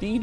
3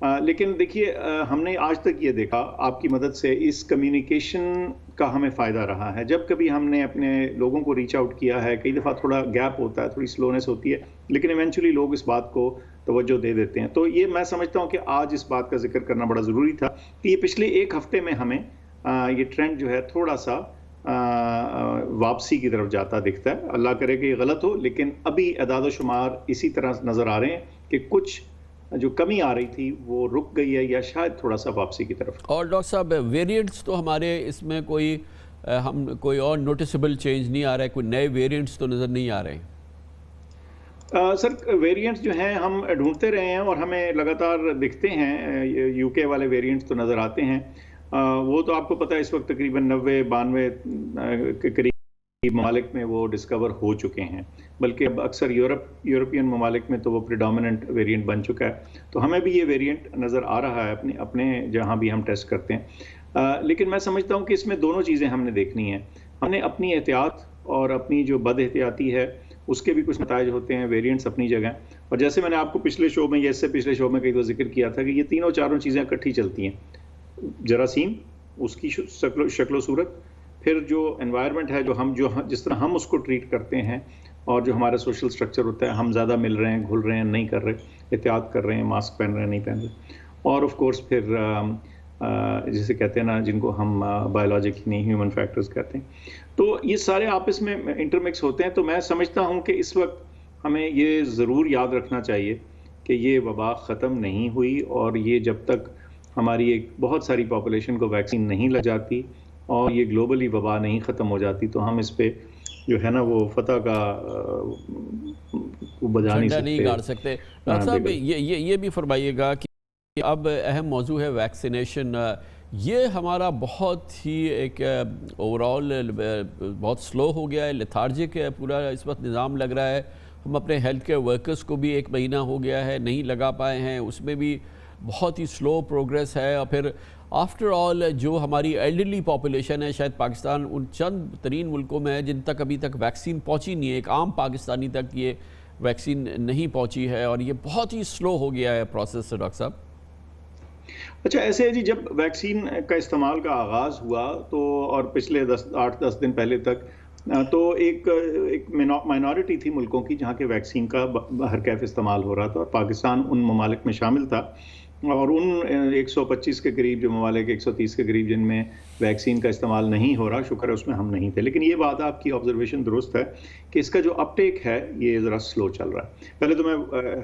لیکن دیکھیے ہم نے آج تک یہ دیکھا آپ کی مدد سے اس کمیونیکیشن کا ہمیں فائدہ رہا ہے. جب کبھی ہم نے اپنے لوگوں کو ریچ آؤٹ کیا ہے, کئی دفعہ تھوڑا گیپ ہوتا ہے, تھوڑی سلونیس ہوتی ہے, لیکن ایونچولی لوگ اس بات کو توجہ دے دیتے ہیں. تو یہ میں سمجھتا ہوں کہ آج اس بات کا ذکر کرنا بڑا ضروری تھا کہ یہ پچھلے ایک ہفتے میں ہمیں یہ ٹرینڈ جو ہے تھوڑا سا واپسی کی طرف جاتا دکھتا ہے. اللہ کرے کہ یہ غلط ہو, لیکن ابھی اعداد و شمار اسی طرح نظر آ رہے ہیں کہ کچھ جو کمی آ رہی تھی وہ رک گئی ہے یا شاید تھوڑا سا واپسی کی طرف. اور ڈاکٹر صاحب ویریئنٹس تو ہمارے اس میں کوئی اور نوٹیسبل چینج نہیں آ رہا ہے, کوئی نئے ویریئنٹس تو نظر نہیں آ رہے ہیں؟ سر ویریئنٹس جو ہیں ہم ڈھونڈتے رہے ہیں اور ہمیں لگاتار دکھتے ہیں. یو کے والے ویریئنٹس تو نظر آتے ہیں, وہ تو آپ کو پتہ ہے اس وقت تقریباً 90-92 کے قریب ممالک میں وہ ڈسکور ہو چکے ہیں, بلکہ اب اکثر یورپین ممالک میں تو وہ پریڈومیننٹ ویریئنٹ بن چکا ہے. تو ہمیں بھی یہ ویریئنٹ نظر آ رہا ہے اپنے جہاں بھی ہم ٹیسٹ کرتے ہیں. لیکن میں سمجھتا ہوں کہ اس میں دونوں چیزیں ہم نے دیکھنی ہیں. ہم نے اپنی احتیاط اور اپنی جو بد احتیاطی ہے اس کے بھی کچھ نتائج ہوتے ہیں, ویریئنٹس اپنی جگہ. اور جیسے میں نے آپ کو پچھلے شو میں یا اس سے پچھلے شو میں کئی دفعہ ذکر کیا تھا کہ یہ تینوں چاروں چیزیں اکٹھی چلتی ہیں. جراثیم, اس کی شکل و صورت, پھر جو انوائرمنٹ ہے جس طرح ہم اس کو ٹریٹ کرتے ہیں, اور جو ہمارا سوشل سٹرکچر ہوتا ہے, ہم زیادہ مل رہے ہیں, گھل رہے ہیں, نہیں کر رہے, احتیاط کر رہے ہیں, ماسک پہن رہے ہیں, نہیں پہن رہے, اور آف کورس پھر جسے کہتے ہیں نا, جن کو ہم بایولوجیکلی نہیں ہیومن فیکٹرز کہتے ہیں. تو یہ سارے آپس میں انٹرمکس ہوتے ہیں. تو میں سمجھتا ہوں کہ اس وقت ہمیں یہ ضرور یاد رکھنا چاہیے کہ یہ وبا ختم نہیں ہوئی, اور یہ جب تک ہماری ایک بہت ساری پاپولیشن کو ویکسین نہیں لگ جاتی اور یہ گلوبلی وبا نہیں ختم ہو جاتی, تو ہم اس پہ جو ہے نا وہ فتح کا بجا نہیں گاڑ سکتے. ڈاکٹر صاحب یہ بھی فرمائیے گا کہ اب اہم موضوع ہے ویکسینیشن. یہ ہمارا بہت ہی ایک اوورال بہت سلو ہو گیا ہے, لیتھارجک ہے پورا اس وقت نظام لگ رہا ہے. ہم اپنے ہیلتھ کیئر ورکرز کو بھی 1 مہینہ ہو گیا ہے نہیں لگا پائے ہیں, اس میں بھی بہت ہی سلو پروگریس ہے. اور پھر آفٹر آل جو ہماری ایلڈرلی پاپولیشن ہے, شاید پاکستان ان چند ترین ملکوں میں ہے جن تک ابھی تک ویکسین پہنچی نہیں ہے, ایک عام پاکستانی تک یہ ویکسین نہیں پہنچی ہے, اور یہ بہت ہی سلو ہو گیا ہے پروسیس. ڈاکٹر صاحب اچھا ایسے ہے جی, جب ویکسین کا استعمال کا آغاز ہوا تو, اور پچھلے 8-10 دن پہلے تک, تو ایک مائنورٹی تھی ملکوں کی جہاں کے ویکسین کا ہرکیف استعمال ہو رہا تھا, اور پاکستان ان ممالک میں شامل تھا. اور ان 125 کے قریب جو ممالک 130 کے قریب جن میں ویکسین کا استعمال نہیں ہو رہا, شکر ہے اس میں ہم نہیں تھے. لیکن یہ بات آپ کی آبزرویشن درست ہے کہ اس کا جو اپ ٹیک ہے یہ ذرا سلو چل رہا ہے. پہلے تو میں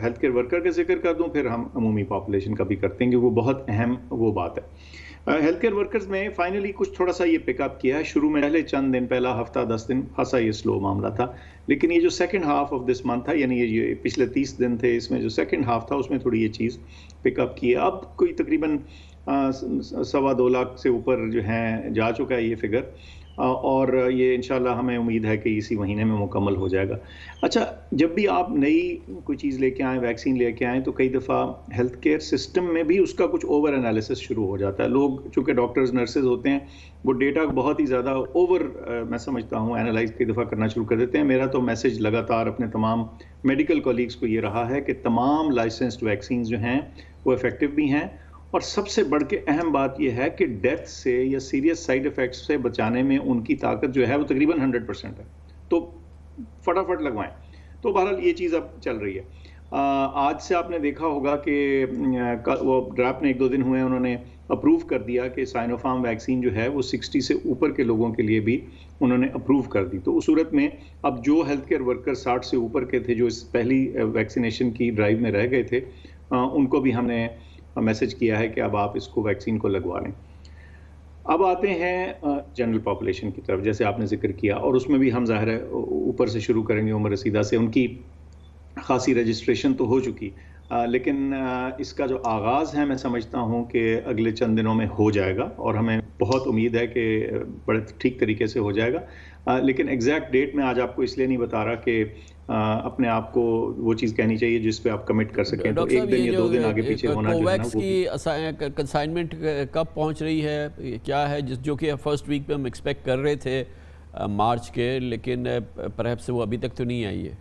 ہیلتھ کیئر ورکر کا ذکر کر دوں, پھر ہم عمومی پاپولیشن کا بھی کرتے ہیں کہ وہ بہت اہم وہ بات ہے. ہیلتھ کیئر ورکرز میں فائنلی کچھ تھوڑا سا یہ پک اپ کیا ہے. شروع میں پہلے چند دن, پہلا ہفتہ 10 دن خاصا یہ سلو معاملہ تھا, لیکن یہ جو second half of this month تھا, یعنی یہ پچھلے 30 دن تھے, اس میں جو سیکنڈ ہاف تھا اس میں تھوڑی یہ چیز پک اپ کی ہے. اب کوئی تقریباً 2.25 لاکھ سے اوپر جو ہیں جا چکا ہے یہ فگر, اور یہ انشاءاللہ ہمیں امید ہے کہ اسی مہینے میں مکمل ہو جائے گا. اچھا, جب بھی آپ نئی کوئی چیز لے کے آئیں, ویکسین لے کے آئیں, تو کئی دفعہ ہیلتھ کیئر سسٹم میں بھی اس کا کچھ اوور انالیسس شروع ہو جاتا ہے. لوگ چونکہ ڈاکٹرز نرسز ہوتے ہیں, وہ ڈیٹا بہت ہی زیادہ اوور میں سمجھتا ہوں انالائز کئی دفعہ کرنا شروع کر دیتے ہیں. میرا تو میسج لگاتار اپنے تمام میڈیکل کولیگز کو یہ رہا ہے کہ تمام لائسنسڈ ویکسینز جو ہیں وہ افیکٹو بھی ہیں, اور سب سے بڑھ کے اہم بات یہ ہے کہ ڈیتھ سے یا سیریس سائیڈ ایفیکٹس سے بچانے میں ان کی طاقت جو ہے وہ تقریباً 100% ہے. تو فٹافٹ لگوائیں. تو بہرحال یہ چیز اب چل رہی ہے. آج سے آپ نے دیکھا ہوگا کہ وہ ڈراپ نے 1-2 دن ہوئے, انہوں نے اپروو کر دیا کہ سائنوفارم ویکسین جو ہے وہ 60 سے اوپر کے لوگوں کے لیے بھی انہوں نے اپروو کر دی. تو اس صورت میں اب جو ہیلتھ کیئر ورکر 60 سے اوپر کے تھے, جو اس پہلی ویکسینیشن کی ڈرائیو میں رہ گئے تھے, ان کو بھی ہم نے میسج کیا ہے کہ اب آپ اس کو ویکسین کو لگوا لیں. اب آتے ہیں جنرل پاپولیشن کی طرف, جیسے آپ نے ذکر کیا, اور اس میں بھی ہم ظاہر ہے اوپر سے شروع کریں گے, عمر رسیدہ سے. ان کی خاصی رجسٹریشن تو ہو چکی, لیکن اس کا جو آغاز ہے میں سمجھتا ہوں کہ اگلے چند دنوں میں ہو جائے گا, اور ہمیں بہت امید ہے کہ بڑے ٹھیک طریقے سے ہو جائے گا. لیکن ایگزیکٹ ڈیٹ میں آج آپ کو اس لیے نہیں بتا رہا کہ اپنے آپ کو وہ چیز کہنی چاہیے جس پہ آپ کمٹ کر سکیں. تو 1 دن یا 2 دن آگے پیچھے ہونا جو ہے نا, کی کنسائنمنٹ کب پہنچ رہی ہے, کیا ہے, جو کہ فرسٹ ویک پہ ہم ایکسپیکٹ کر رہے تھے مارچ کے, لیکن پرہیپس وہ ابھی تک تو نہیں آئی ہے.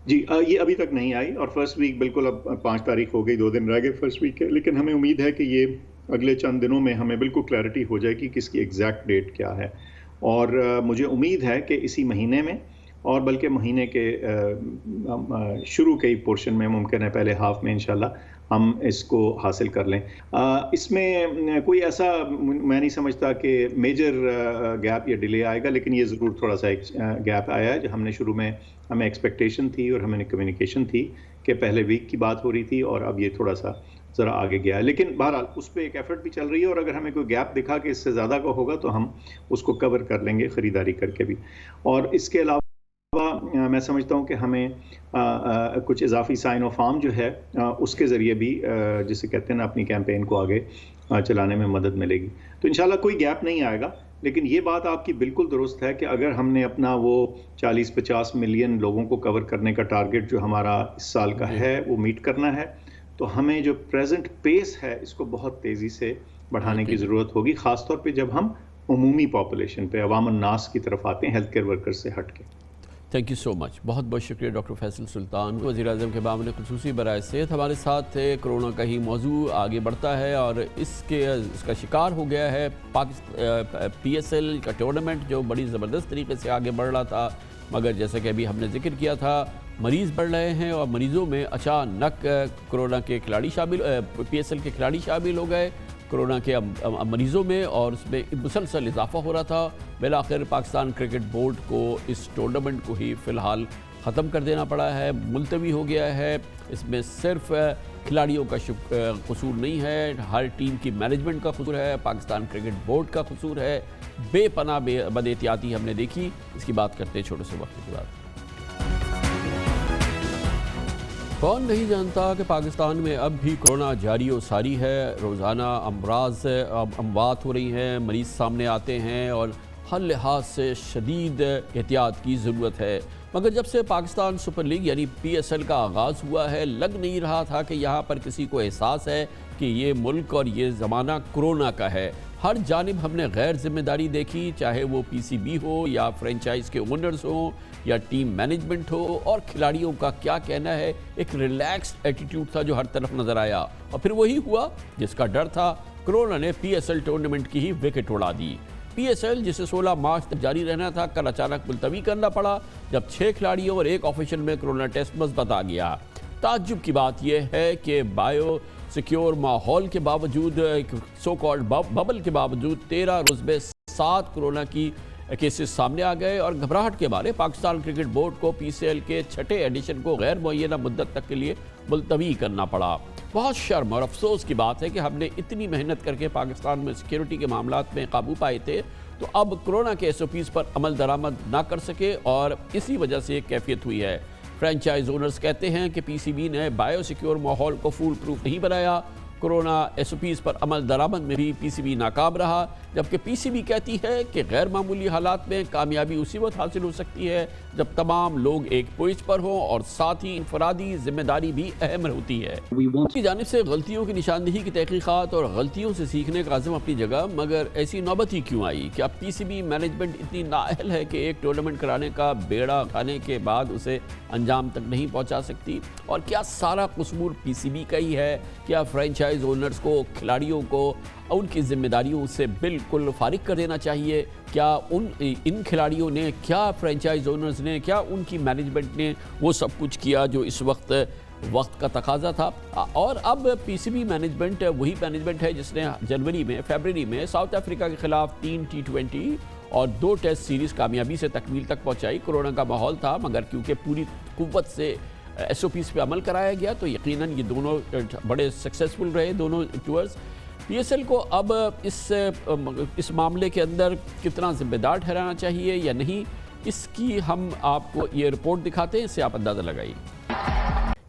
جی یہ ابھی تک نہیں آئی، اور فرسٹ ویک بالکل اب 5 تاریخ ہو گئی، 2 دن رہ گئے فرسٹ ویک کے، لیکن ہمیں امید ہے کہ یہ اگلے چند دنوں میں ہمیں بالکل کلیئرٹی ہو جائے گی کہ اس کی ایگزیکٹ ڈیٹ کیا ہے، اور مجھے امید ہے کہ اسی مہینے میں، اور بلکہ مہینے کے شروع کے پورشن میں ممکن ہے پہلے ہاف میں انشاءاللہ ہم اس کو حاصل کر لیں۔ اس میں کوئی ایسا میں نہیں سمجھتا کہ میجر گیپ یا ڈیلے آئے گا، لیکن یہ ضرور تھوڑا سا ایک گیپ آیا ہے جو ہم نے شروع میں ہمیں ایکسپیکٹیشن تھی اور ہمیں کمیونیکیشن تھی کہ پہلے ویک کی بات ہو رہی تھی، اور اب یہ تھوڑا سا ذرا آگے گیا ہے، لیکن بہرحال اس پہ ایک ایفرٹ بھی چل رہی ہے، اور اگر ہمیں کوئی گیپ دکھا کہ اس سے زیادہ کا ہوگا تو ہم اس کو کور کر لیں گے خریداری کر کے بھی۔ اور اس کے علاوہ میں سمجھتا ہوں کہ ہمیں کچھ اضافی سائن آف فارم جو ہے اس کے ذریعے بھی جسے کہتے ہیں نا اپنی کیمپین کو آگے چلانے میں مدد ملے گی، تو انشاءاللہ کوئی گیپ نہیں آئے گا۔ لیکن یہ بات آپ کی بالکل درست ہے کہ اگر ہم نے اپنا وہ 40-50 ملین لوگوں کو کور کرنے کا ٹارگٹ جو ہمارا اس سال کا ہے وہ میٹ کرنا ہے، تو ہمیں جو پریزنٹ پیس ہے اس کو بہت تیزی سے بڑھانے کی ضرورت ہوگی، خاص طور پہ جب ہم عمومی پاپولیشن پہ، عوام الناس کی طرف آتے ہیں، ہیلتھ کیئر ورکر سے ہٹ کے۔ تھینک یو سو مچ، بہت بہت شکریہ ڈاکٹر فیصل سلطان، وزیر اعظم کے معاملے خصوصی برائے صحت ہمارے ساتھ تھے۔ کرونا کا ہی موضوع آگے بڑھتا ہے اور اس کا شکار ہو گیا ہے پی ایس ایل کا ٹورنامنٹ جو بڑی زبردست طریقے سے آگے بڑھ رہا تھا، مگر جیسا کہ ابھی ہم نے ذکر کیا تھا مریض بڑھ رہے ہیں اور مریضوں میں اچانک کرونا کے کھلاڑی پی ایس ایل کے کھلاڑی شامل ہو گئے کرونا کے مریضوں میں، اور اس میں مسلسل اضافہ ہو رہا تھا۔ بالآخر پاکستان کرکٹ بورڈ کو اس ٹورنامنٹ کو ہی فی الحال ختم کر دینا پڑا ہے، ملتوی ہو گیا ہے۔ اس میں صرف کھلاڑیوں کا قصور نہیں ہے، ہر ٹیم کی مینجمنٹ کا قصور ہے، پاکستان کرکٹ بورڈ کا قصور ہے۔ بے پناہ بد احتیاطی ہم نے دیکھی، اس کی بات کرتے ہیں چھوٹے سے وقت کے بعد۔ کون نہیں جانتا کہ پاکستان میں اب بھی کرونا جاری و ساری ہے، روزانہ اموات ہو رہی ہیں، مریض سامنے آتے ہیں اور ہر لحاظ سے شدید احتیاط کی ضرورت ہے، مگر جب سے پاکستان سپر لیگ یعنی پی ایس ایل کا آغاز ہوا ہے لگ نہیں رہا تھا کہ یہاں پر کسی کو احساس ہے کہ یہ ملک اور یہ زمانہ کرونا کا ہے۔ ہر جانب ہم نے غیر ذمہ داری دیکھی، چاہے وہ پی سی بی ہو یا فرینچائز کے اونرز ہوں یا ٹیم مینجمنٹ ہو، اور کھلاڑیوں کا کیا کہنا ہے، ایک ریلیکس ایٹیٹیوڈ تھا جو ہر طرف نظر آیا، اور پھر وہی ہوا جس کا ڈر تھا، کرونا نے پی ایس ایل ٹورنامنٹ کی ہی وکٹ اڑا دی۔ پی ایس ایل جسے 16 مارچ تک جاری رہنا تھا کل اچانک ملتوی کرنا پڑا جب 6 کھلاڑیوں اور 1 آفیشل میں کرونا ٹیسٹ مثبت آ گیا۔ تعجب کی بات یہ ہے کہ بائیو سیکیور ماحول کے باوجود، سو کالڈ ببل کے باوجود 13 روز میں 7 کرونا کی کیسز سامنے آ گئے، اور گھبراہٹ کے بارے پاکستان کرکٹ بورڈ کو پی سی ایل کے 6 ایڈیشن کو غیر معینہ مدت تک کے لیے ملتوی کرنا پڑا۔ بہت شرم اور افسوس کی بات ہے کہ ہم نے اتنی محنت کر کے پاکستان میں سیکیورٹی کے معاملات میں قابو پائے تھے، تو اب کرونا کے ایس او پیز پر عمل درآمد نہ کر سکے، اور اسی وجہ سے ایک کیفیت ہوئی ہے۔ فرینچائز اونرز کہتے ہیں کہ پی سی بی نے بائیو سیکیور ماحول کو فول پروف نہیں بنایا، کرونا ایس او پیز پر عمل درآمد میں بھی پی سی بی ناکام رہا، جبکہ پی سی بی کہتی ہے کہ غیر معمولی حالات میں کامیابی اسی وقت حاصل ہو سکتی ہے جب تمام لوگ ایک پوچھ پر ہوں، اور ساتھ ہی انفرادی ذمہ داری بھی اہم ہوتی ہے۔ اپنی جانب سے غلطیوں کی نشاندہی کی تحقیقات اور غلطیوں سے سیکھنے کا عزم اپنی جگہ، مگر ایسی نوبت ہی کیوں آئی کہ اب پی سی بی مینجمنٹ اتنی نااہل ہے کہ ایک ٹورنامنٹ کرانے کا بیڑا کھانے کے بعد اسے انجام تک نہیں پہنچا سکتی؟ اور کیا سارا قصور پی سی بی کا ہی ہے؟ کیا فرینچائز اونرز کو، کھلاڑیوں کو ان کی ذمہ داریوں سے بالکل فارغ کر دینا چاہیے؟ کیا ان کھلاڑیوں نے، کیا فرینچائز اونرز نے، کیا ان کی مینجمنٹ نے وہ سب کچھ کیا جو اس وقت کا تقاضا تھا؟ اور اب پی سی بی مینجمنٹ وہی مینجمنٹ ہے جس نے فیبرری میں ساؤتھ افریقہ کے خلاف 3 T20 اور 2 ٹیسٹ سیریز کامیابی سے تکمیل تک پہنچائی۔ کرونا کا ماحول تھا، مگر کیونکہ پوری قوت سے ایس او پیز پہ عمل کرایا گیا تو یقیناً یہ دونوں بڑے سکسیسفل رہے، دونوں ٹورز۔ پی ایس ایل کو اب اس معاملے کے اندر کتنا ذمہ دار ٹھہرانا چاہیے یا نہیں، اس کی ہم آپ کو یہ رپورٹ دکھاتے ہیں، اس سے آپ اندازہ لگائیے۔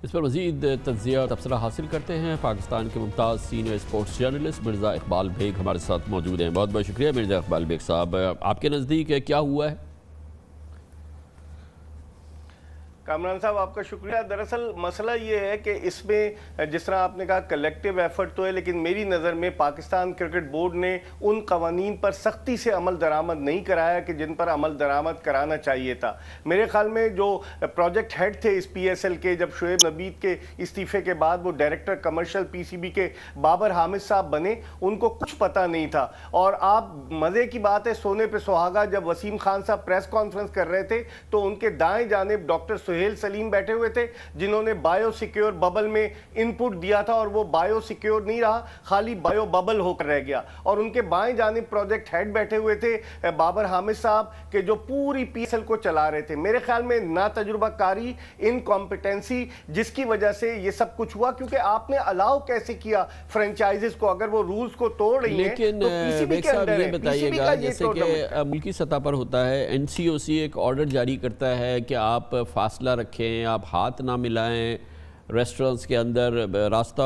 اس پر مزید تجزیہ اور تبصرہ حاصل کرتے ہیں پاکستان کے ممتاز senior sports journalist Mirza Iqbal Baig ہمارے ساتھ موجود ہیں۔ بہت بہت شکریہ مرزا اقبال بیگ صاحب، آپ کے نزدیک کیا ہوا ہے؟ کامران صاحب آپ کا شکریہ. دراصل مسئلہ یہ ہے کہ اس میں جس طرح آپ نے کہا کلیکٹیو ایفرٹ تو ہے، لیکن میری نظر میں پاکستان کرکٹ بورڈ نے ان قوانین پر سختی سے عمل درآمد نہیں کرایا کہ جن پر عمل درآمد کرانا چاہیے تھا. میرے خیال میں جو پروجیکٹ ہیڈ تھے اس پی ایس ایل کے، جب شعیب نبید کے استعفے کے بعد وہ ڈائریکٹر کمرشل پی سی بی کے بابر حامد صاحب بنے، ان کو کچھ پتہ نہیں تھا. اور آپ مزے کی بات ہے، سونے پہ سہاگا، جب وسیم خان صاحب پریس کانفرنس کر رہے تھے تو ان کے دائیں جانب ڈاکٹر سہیل سلیم بیٹھے ہوئے تھے جنہوں نے بایو سیکیور ببل میں ان پٹ دیا تھا، اور وہ بایو سیکیور نہیں رہا، خالی بایو ببل ہو کر رہ گیا. اور ان کے بائیں جانب پروجیکٹ ہیڈ بیٹھے ہوئے تھے بابر حامد صاحب کہ جو پوری پی ایس ایل کو چلا رہے تھے. میرے خیال میں نا تجربہ کاری، انکمپیٹنسی، جس کی وجہ سے یہ سب کچھ ہوا. کیونکہ آپ نے الاؤ کیسے کیا فرینچائزز کو؟ اگر وہ رولز کو توڑ رہی ہیں لیکن تو پی سی بی کے اندر ہے. بتائیے گا جیسے کہ ملکی سطح پر ہوتا ہے، این سی او سی ایک آرڈر جاری کرتا ہے کہ آپ فاصلہ رکھیں، آپ ہاتھ نہ ملائیں، ریسٹورنٹس کے اندر راستہ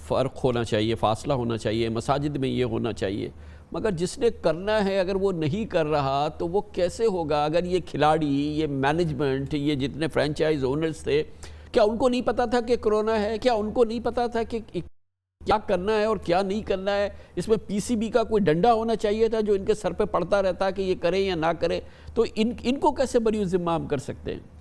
فرق ہونا چاہیے، فاصلہ ہونا چاہیے، مساجد میں یہ ہونا چاہیے. مگر جس نے کرنا ہے اگر وہ نہیں کر رہا تو وہ کیسے ہوگا؟ اگر یہ کھلاڑی، یہ مینجمنٹ، یہ جتنے فرینچائز اونرز تھے، کیا ان کو نہیں پتا تھا کہ کرونا ہے؟ کیا ان کو نہیں پتا تھا کہ کیا کرنا ہے اور کیا نہیں کرنا ہے؟ اس میں پی سی بی کا کوئی ڈنڈا ہونا چاہیے تھا جو ان کے سر پہ پڑتا رہتا کہ یہ کریں یا نہ کریں. تو ان کو کیسے بری ذمہ ہم کر سکتے ہیں؟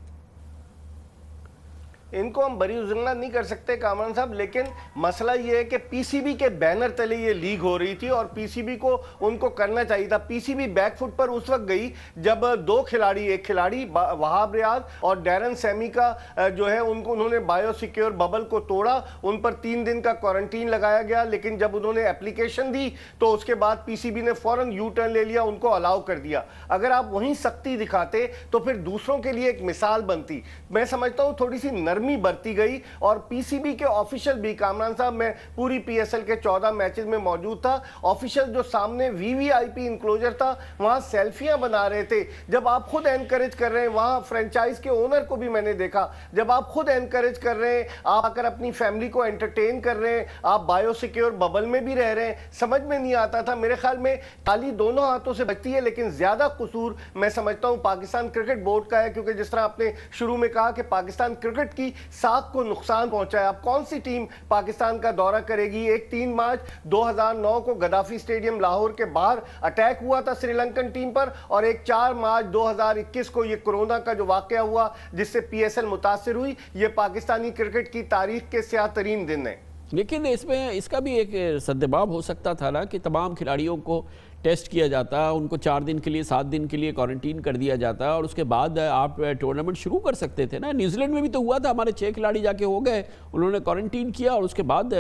ان کو ہم بری ذمہ نہیں کر سکتے کامران صاحب، لیکن مسئلہ یہ ہے کہ پی سی بی کے بینر تلے یہ لیگ ہو رہی تھی اور پی سی بی کو ان کو کرنا چاہیے تھا. پی سی بی بیک فٹ پر اس وقت گئی جب دو کھلاڑی، ایک کھلاڑی وہاب ریاض اور ڈیرن سیمی کا جو ہے انہوں نے بایو سیکیور ببل کو توڑا. ان پر 3 دن کا کوارنٹین لگایا گیا، لیکن جب انہوں نے اپلیکیشن دی تو اس کے بعد پی سی بی نے فوراً یو ٹرن لے لیا، ان کو الاؤ کر دیا. اگر آپ وہیں سختی دکھاتے تو پھر دوسروں کے لیے ایک مثال بنتی. میں سمجھتا ہوں تھوڑی سی نرمی برتی گئی. اور پی سی بی کے آفیشل بھی کامران صاحب، میں پوری پی ایس ایل کے 14 میچز میں موجود تھا، آفیشل جو سامنے وی وی آئی پی انکلوجر تھا وہاں سیلفیاں بنا رہے تھے. جب آپ خود انکریج کر رہے ہیں، وہاں فرینچائز کے اونر کو بھی میں نے دیکھا، جب آپ خود انکریج کر رہے ہیں، آپ آ کر اپنی فیملی کو انٹرٹین کر رہے ہیں، آپ بایو سیکیور ببل میں بھی رہ رہے ہیں، سمجھ میں نہیں آتا تھا. میرے خیال میں تالی دونوں ہاتھوں سے بچتی ہے، لیکن زیادہ قصور میں سمجھتا ہوں پاکستان کرکٹ بورڈ کا ہے. کیونکہ جس طرح آپ نے شروع میں کہا کہ پاکستان کرکٹ کی ساکھ کو نقصان پہنچا ہے. اب کون سی ٹیم پاکستان کا دورہ کرے گی؟ ایک 3 مارچ 2009 کو گدافی اسٹیڈیم لاہور کے باہر اٹیک ہوا تھا سری لنکن ٹیم پر، اور ایک 4 مارچ 2021 کو یہ کرونا کا جو واقعہ ہوا جس سے پی ایس ایل متاثر ہوئی. یہ پاکستانی کرکٹ کی تاریخ کے سیاہ ترین دن ہیں. لیکن اس کا بھی ایک سدباب ہو سکتا تھا نا کہ تمام کھلاڑیوں کو ٹیسٹ کیا جاتا، ان کو 4 دن کے لیے 7 دن کے لیے کوارنٹین کر دیا جاتا، اور اس کے بعد آپ ٹورنامنٹ شروع کر سکتے تھے نا. نیوزی لینڈ میں بھی تو ہوا تھا، ہمارے 6 کھلاڑی جا کے ہو گئے، انہوں نے کوارنٹین کیا اور اس کے بعد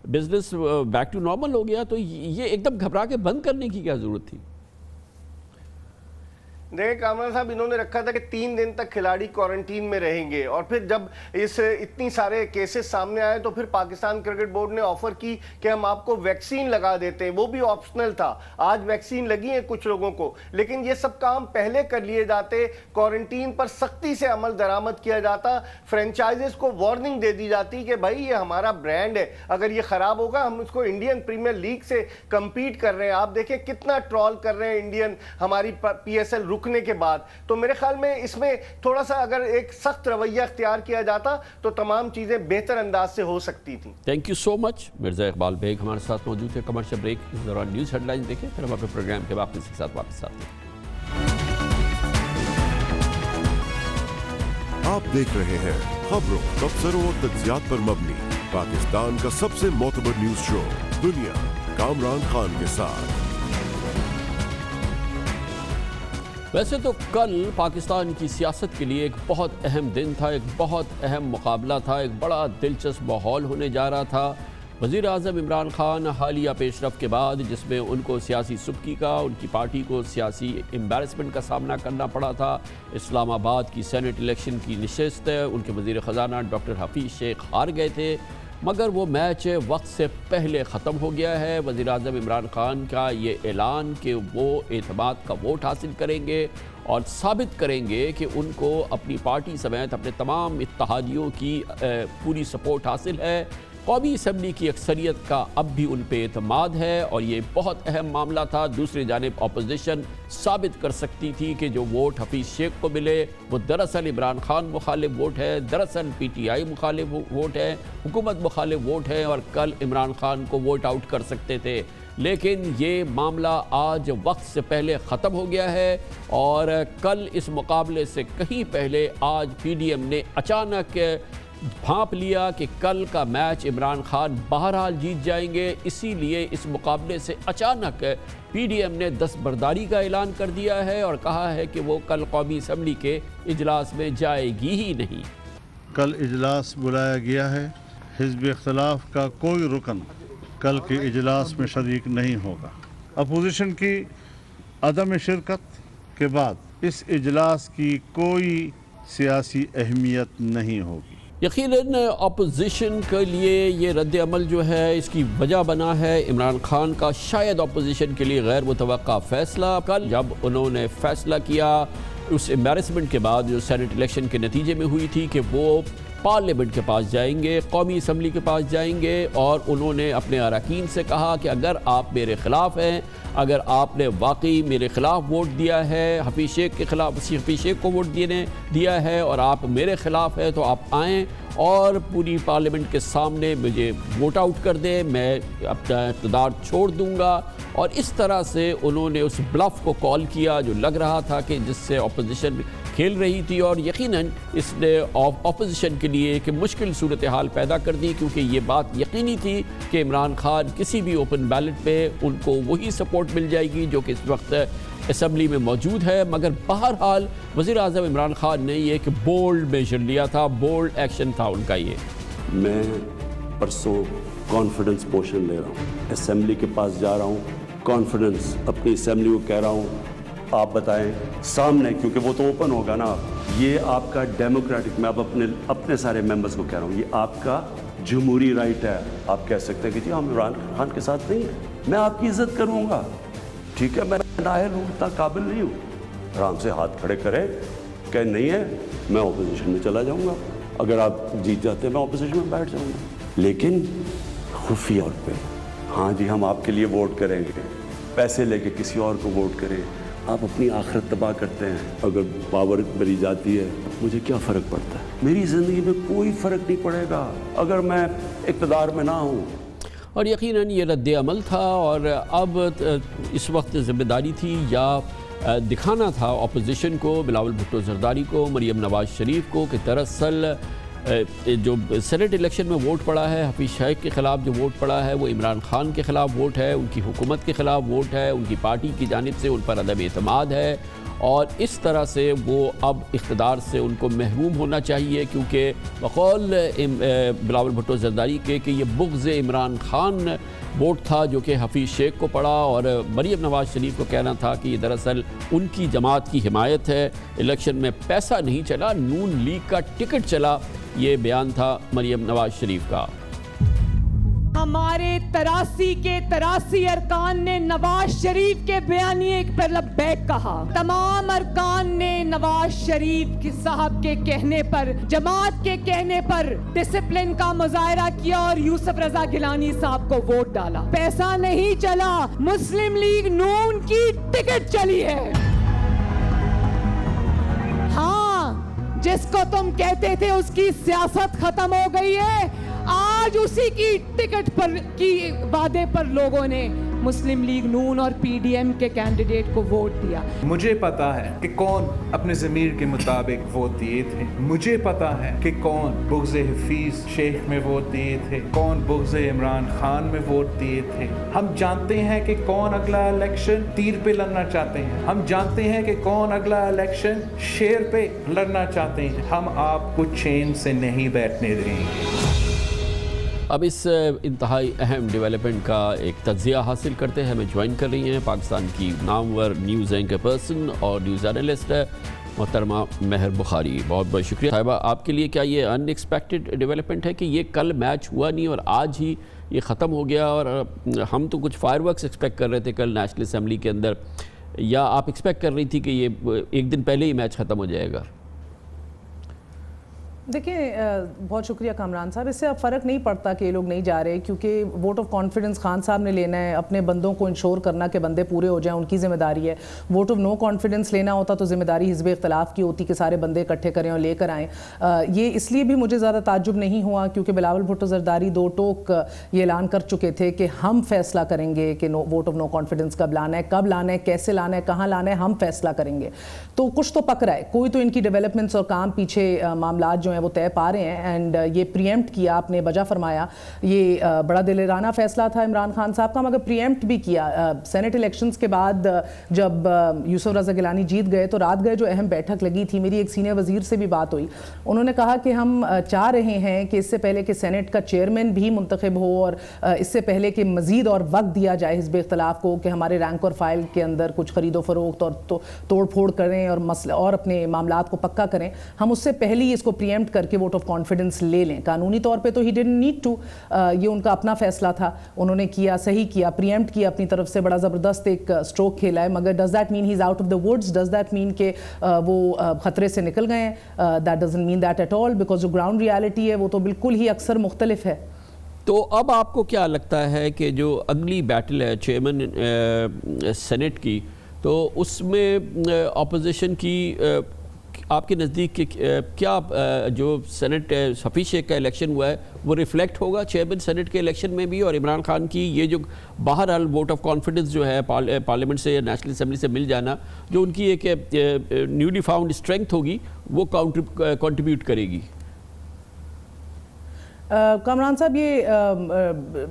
بزنس بیک ٹو نارمل ہو گیا. تو یہ ایک دم گھبرا کے بند کرنے کی کیا ضرورت تھی؟ دیکھیں کامران صاحب، انہوں نے رکھا تھا کہ 3 دن تک کھلاڑی کوارنٹین میں رہیں گے، اور پھر جب اتنی سارے کیسز سامنے آئے تو پھر پاکستان کرکٹ بورڈ نے آفر کی کہ ہم آپ کو ویکسین لگا دیتے ہیں. وہ بھی آپشنل تھا. آج ویکسین لگی ہے کچھ لوگوں کو، لیکن یہ سب کام پہلے کر لیے جاتے، کوارنٹین پر سختی سے عمل درآمد کیا جاتا، فرینچائزز کو وارننگ دے دی جاتی کہ بھائی یہ ہمارا برانڈ ہے، اگر یہ خراب ہوگا ہم اس کو انڈین پریمیئر لیگ سے کمپیٹ کر رہے ہیں. آپ دیکھیں کتنا ٹرول کر رہے ہیں انڈین ہماری پی ایس ایل رکنے کے بعد. تو میرے خیال میں اس میں تھوڑا سا اگر ایک سخت رویہ اختیار کیا جاتا تو تمام چیزیں بہتر انداز سے ہو سکتی تھیں. Thank you so much. Mirza Iqbal Baig ہمارے ساتھ موجود ہے. کمرشل بریک اس دوران نیوز ہیڈ لائنز دیکھیں، پھر ہم اپنے پروگرام کے واپس کے ساتھ واپس آتے ہیں. آپ دیکھ رہے ہیں خبروں، تبصروں اور تجزیات پر مبنی پاکستان کا سب سے معتبر نیوز شو دنیا، کامران خان کے ساتھ. ویسے تو کل پاکستان کی سیاست کے لیے ایک بہت اہم دن تھا، ایک بہت اہم مقابلہ تھا، ایک بڑا دلچسپ ماحول ہونے جا رہا تھا. وزیر اعظم عمران خان حالیہ پیش رفت کے بعد، جس میں ان کو سیاسی سبکی کا، ان کی پارٹی کو سیاسی امبیرسمنٹ کا سامنا کرنا پڑا تھا. اسلام آباد کی سینٹ الیکشن کی نشست ان کے وزیر خزانہ ڈاکٹر حفیظ شیخ ہار گئے تھے، مگر وہ میچ وقت سے پہلے ختم ہو گیا ہے. وزیر اعظم عمران خان کا یہ اعلان کہ وہ اعتماد کا ووٹ حاصل کریں گے اور ثابت کریں گے کہ ان کو اپنی پارٹی سمیت اپنے تمام اتحادیوں کی پوری سپورٹ حاصل ہے، قومی اسمبلی کی اکثریت کا اب بھی ان پہ اعتماد ہے اور یہ بہت اہم معاملہ تھا۔ دوسری جانب اپوزیشن ثابت کر سکتی تھی کہ جو ووٹ حفیظ شیخ کو ملے وہ دراصل عمران خان مخالف ووٹ ہے، دراصل پی ٹی آئی مخالف ووٹ ہے، حکومت مخالف ووٹ ہے، اور کل عمران خان کو ووٹ آؤٹ کر سکتے تھے۔ لیکن یہ معاملہ آج وقت سے پہلے ختم ہو گیا ہے، اور کل اس مقابلے سے کہیں پہلے آج پی ڈی ایم نے اچانک بھانپ لیا کہ کل کا میچ عمران خان بہرحال جیت جائیں گے، اسی لیے اس مقابلے سے اچانک پی ڈی ایم نے دستبرداری کا اعلان کر دیا ہے اور کہا ہے کہ وہ کل قومی اسمبلی کے اجلاس میں جائے گی ہی نہیں۔ کل اجلاس بلایا گیا ہے، حزب اختلاف کا کوئی رکن کل کے اجلاس میں شریک نہیں ہوگا۔ اپوزیشن کی عدم شرکت کے بعد اس اجلاس کی کوئی سیاسی اہمیت نہیں ہوگی۔ یقیناً اپوزیشن کے لیے یہ رد عمل جو ہے اس کی وجہ بنا ہے عمران خان کا شاید اپوزیشن کے لیے غیر متوقع فیصلہ۔ کل جب انہوں نے فیصلہ کیا اس امبیرسمنٹ کے بعد جو سینٹ الیکشن کے نتیجے میں ہوئی تھی کہ وہ پارلیمنٹ کے پاس جائیں گے، قومی اسمبلی کے پاس جائیں گے، اور انہوں نے اپنے اراکین سے کہا کہ اگر آپ میرے خلاف ہیں، اگر آپ نے واقعی میرے خلاف ووٹ دیا ہے، حفیظ شیخ کے خلاف حفیظ شیخ کو ووٹ دیا ہے اور آپ میرے خلاف ہیں، تو آپ آئیں اور پوری پارلیمنٹ کے سامنے مجھے ووٹ آؤٹ کر دیں، میں اپنا اقتدار چھوڑ دوں گا۔ اور اس طرح سے انہوں نے اس بلف کو کال کیا جو لگ رہا تھا کہ جس سے اپوزیشن کھیل رہی تھی، اور یقیناً اس نے اپوزیشن کے لیے ایک مشکل صورتحال پیدا کر دی، کیونکہ یہ بات یقینی تھی کہ عمران خان کسی بھی اوپن بیلٹ پہ ان کو وہی سپورٹ مل جائے گی جو کہ اس وقت اسمبلی میں موجود ہے۔ مگر بہرحال وزیر اعظم عمران خان نے یہ ایک بولڈ میجر لیا تھا، بولڈ ایکشن تھا ان کا۔ یہ میں پرسوں کانفیڈنس موشن لے رہا ہوں، اسمبلی کے پاس جا رہا ہوں، کانفیڈنس اپنی اسمبلی کو کہہ رہا ہوں آپ بتائیں سامنے، کیونکہ وہ تو اوپن ہوگا نا، یہ آپ کا ڈیموکریٹک، میں اب اپنے سارے ممبرز کو کہہ رہا ہوں یہ آپ کا جمہوری رائٹ ہے۔ آپ کہہ سکتے ہیں کہ جی ہم عمران خان کے ساتھ نہیں ہیں، میں آپ کی عزت کروں گا، ٹھیک ہے، میں نااہل ہوں، اتنا قابل نہیں ہوں، آرام سے ہاتھ کھڑے کریں کہ نہیں ہے میں اپوزیشن میں چلا جاؤں گا، اگر آپ جیت جاتے ہیں میں اپوزیشن میں بیٹھ جاؤں گا، لیکن خفیہ طور پہ ہاں جی ہم آپ کے لیے ووٹ کریں گے، پیسے لے کے کسی اور کو ووٹ کریں، آپ اپنی آخرت تباہ کرتے ہیں۔ اگر پاور مری جاتی ہے مجھے کیا فرق پڑتا ہے، میری زندگی میں کوئی فرق نہیں پڑے گا اگر میں اقتدار میں نہ ہوں۔ اور یقیناً یہ رد عمل تھا، اور اب اس وقت ذمہ داری تھی یا دکھانا تھا اپوزیشن کو، بلاول بھٹو زرداری کو، مریم نواز شریف کو، کہ دراصل جو سینٹ الیکشن میں ووٹ پڑا ہے حفیظ شیخ کے خلاف جو ووٹ پڑا ہے وہ عمران خان کے خلاف ووٹ ہے، ان کی حکومت کے خلاف ووٹ ہے، ان کی پارٹی کی جانب سے ان پر عدم اعتماد ہے، اور اس طرح سے وہ اب اقتدار سے ان کو محروم ہونا چاہیے، کیونکہ بقول بلاول بھٹو زرداری کے کہ یہ بغض عمران خان ووٹ تھا جو کہ حفیظ شیخ کو پڑا، اور مریم نواز شریف کو کہنا تھا کہ یہ دراصل ان کی جماعت کی حمایت ہے، الیکشن میں پیسہ نہیں چلا، نون لیگ کا ٹکٹ چلا، یہ بیان تھا مریم نواز شریف کا۔ ہمارے 83 کے 83 ارکان نے نواز شریف کے بیانیے پر لبیک کہا، تمام ارکان نے نواز شریف صاحب کے کہنے پر، جماعت کے کہنے پر ڈسپلن کا مظاہرہ کیا اور یوسف رضا گیلانی صاحب کو ووٹ ڈالا۔ پیسہ نہیں چلا، مسلم لیگ نون کی ٹکٹ چلی ہے۔ ہاں، جس کو تم کہتے تھے اس کی سیاست ختم ہو گئی ہے، آج اسی کی ٹکٹ پر کی وعدے پر لوگوں نے مسلم لیگ نون اور پی ڈی ایم کے کینڈیڈیٹ کو ووٹ دیا۔ مجھے پتا ہے کہ کون اپنے ضمیر کے مطابق ووٹ دیے تھے، مجھے پتا ہے کہ کون بغض حفیظ شیخ میں ووٹ دیے تھے، کون بغض عمران خان میں ووٹ دیے تھے۔ ہم جانتے ہیں کہ کون اگلا الیکشن تیر پہ لڑنا چاہتے ہیں، ہم جانتے ہیں کہ کون اگلا الیکشن شیر پہ لڑنا چاہتے ہیں۔ ہم آپ کو چین سے نہیں بیٹھنے دیں گے۔ اب اس انتہائی اہم ڈیولپمنٹ کا ایک تجزیہ حاصل کرتے ہیں، ہمیں جوائن کر رہی ہیں پاکستان کی نامور نیوز اینکر پرسن اور نیوز اینالسٹ محترمہ مہر بخاری۔ بہت بہت شکریہ صاحبہ۔ آپ کے لیے کیا یہ ان ایکسپیکٹڈ ڈیولپمنٹ ہے کہ یہ کل میچ ہوا نہیں اور آج ہی یہ ختم ہو گیا، اور ہم تو کچھ فائر ورکس ایکسپیکٹ کر رہے تھے کل نیشنل اسمبلی کے اندر، یا آپ ایکسپیکٹ کر رہی تھی کہ یہ ایک دن پہلے ہی میچ ختم ہو جائے گا؟ دیکھیں بہت شکریہ کامران صاحب. اس سے اب فرق نہیں پڑتا کہ یہ لوگ نہیں جا رہے, کیونکہ ووٹ آف کانفیڈنس خان صاحب نے لینا ہے, اپنے بندوں کو انشور کرنا کہ بندے پورے ہو جائیں, ان کی ذمہ داری ہے. ووٹ آف نو کانفیڈنس لینا ہوتا تو ذمہ داری حزب اختلاف کی ہوتی کہ سارے بندے اکٹھے کریں اور لے کر آئیں. یہ اس لیے بھی مجھے زیادہ تعجب نہیں ہوا کیونکہ بلاول بھٹو زرداری دو ٹوک یہ اعلان کر چکے تھے کہ ہم فیصلہ کریں گے کہ ووٹ آف نو کانفیڈنس کب لانا ہے, کب لانا ہے, کیسے لانا ہے, کہاں لانا ہے, ہم فیصلہ کریں گے. تو کچھ تو پک رہا ہے, کوئی تو ان کی ڈیولپمنٹس اور کام پیچھے معاملات جو ہیں وہ طے پا رہے ہیں. اینڈ یہ پریمپٹ کیا, آپ نے بجا فرمایا, یہ بڑا دلیرانہ فیصلہ تھا عمران خان صاحب کا, مگر پریمپٹ بھی کیا. سینٹ الیکشنز کے بعد جب یوسف رضا گیلانی جیت گئے تو رات گئے جو اہم بیٹھک لگی تھی, میری ایک سینئر وزیر سے بھی بات ہوئی, انہوں نے کہا کہ ہم چاہ رہے ہیں کہ اس سے پہلے کہ سینٹ کا چیئرمین بھی منتخب ہو اور اس سے پہلے کہ مزید اور وقت دیا جائے حزب اختلاف کو کہ ہمارے رینک اور فائل کے اندر کچھ خرید و فروخت اور توڑ پھوڑ کریں اور مسئلہ اور اپنے معاملات کو پکا کریں, ہم اس سے پہلے ہی اس کو پریمپٹ کر کے ووٹ آف کانفیڈنس لے لیں. قانونی طور پہ تو ہی ڈیڈنٹ نیڈ ٹو, یہ ان کا اپنا فیصلہ تھا, انہوں نے کیا, صحیح کیا, پریمپٹ کیا اپنی طرف سے, بڑا زبردست ایک اسٹروک کھیلا ہے. مگر does that mean he is out of the woods? Does that mean کہ وہ خطرے سے نکل گئے ہیں؟ That doesn't mean that at all, because جو گراؤنڈ ریالٹی ہے وہ تو بالکل ہی اکثر مختلف ہے. تو اب آپ کو کیا لگتا ہے کہ جو اگلی بیٹل ہے چیئرمین سینٹ کی, تو اس میں اپوزیشن کی آپ کے نزدیک کیا جو سینٹ حفیظ شیخ کا الیکشن ہوا ہے وہ ریفلیکٹ ہوگا چیئرمین سینٹ کے الیکشن میں بھی, اور عمران خان کی یہ جو بہرحال ووٹ آف کانفیڈنس جو ہے پارلیمنٹ سے یا نیشنل اسمبلی سے مل جانا, جو ان کی ایک نیولی فاؤنڈ اسٹرینتھ ہوگی وہ کنٹریبیوٹ کرے گی؟ کامران صاحب یہ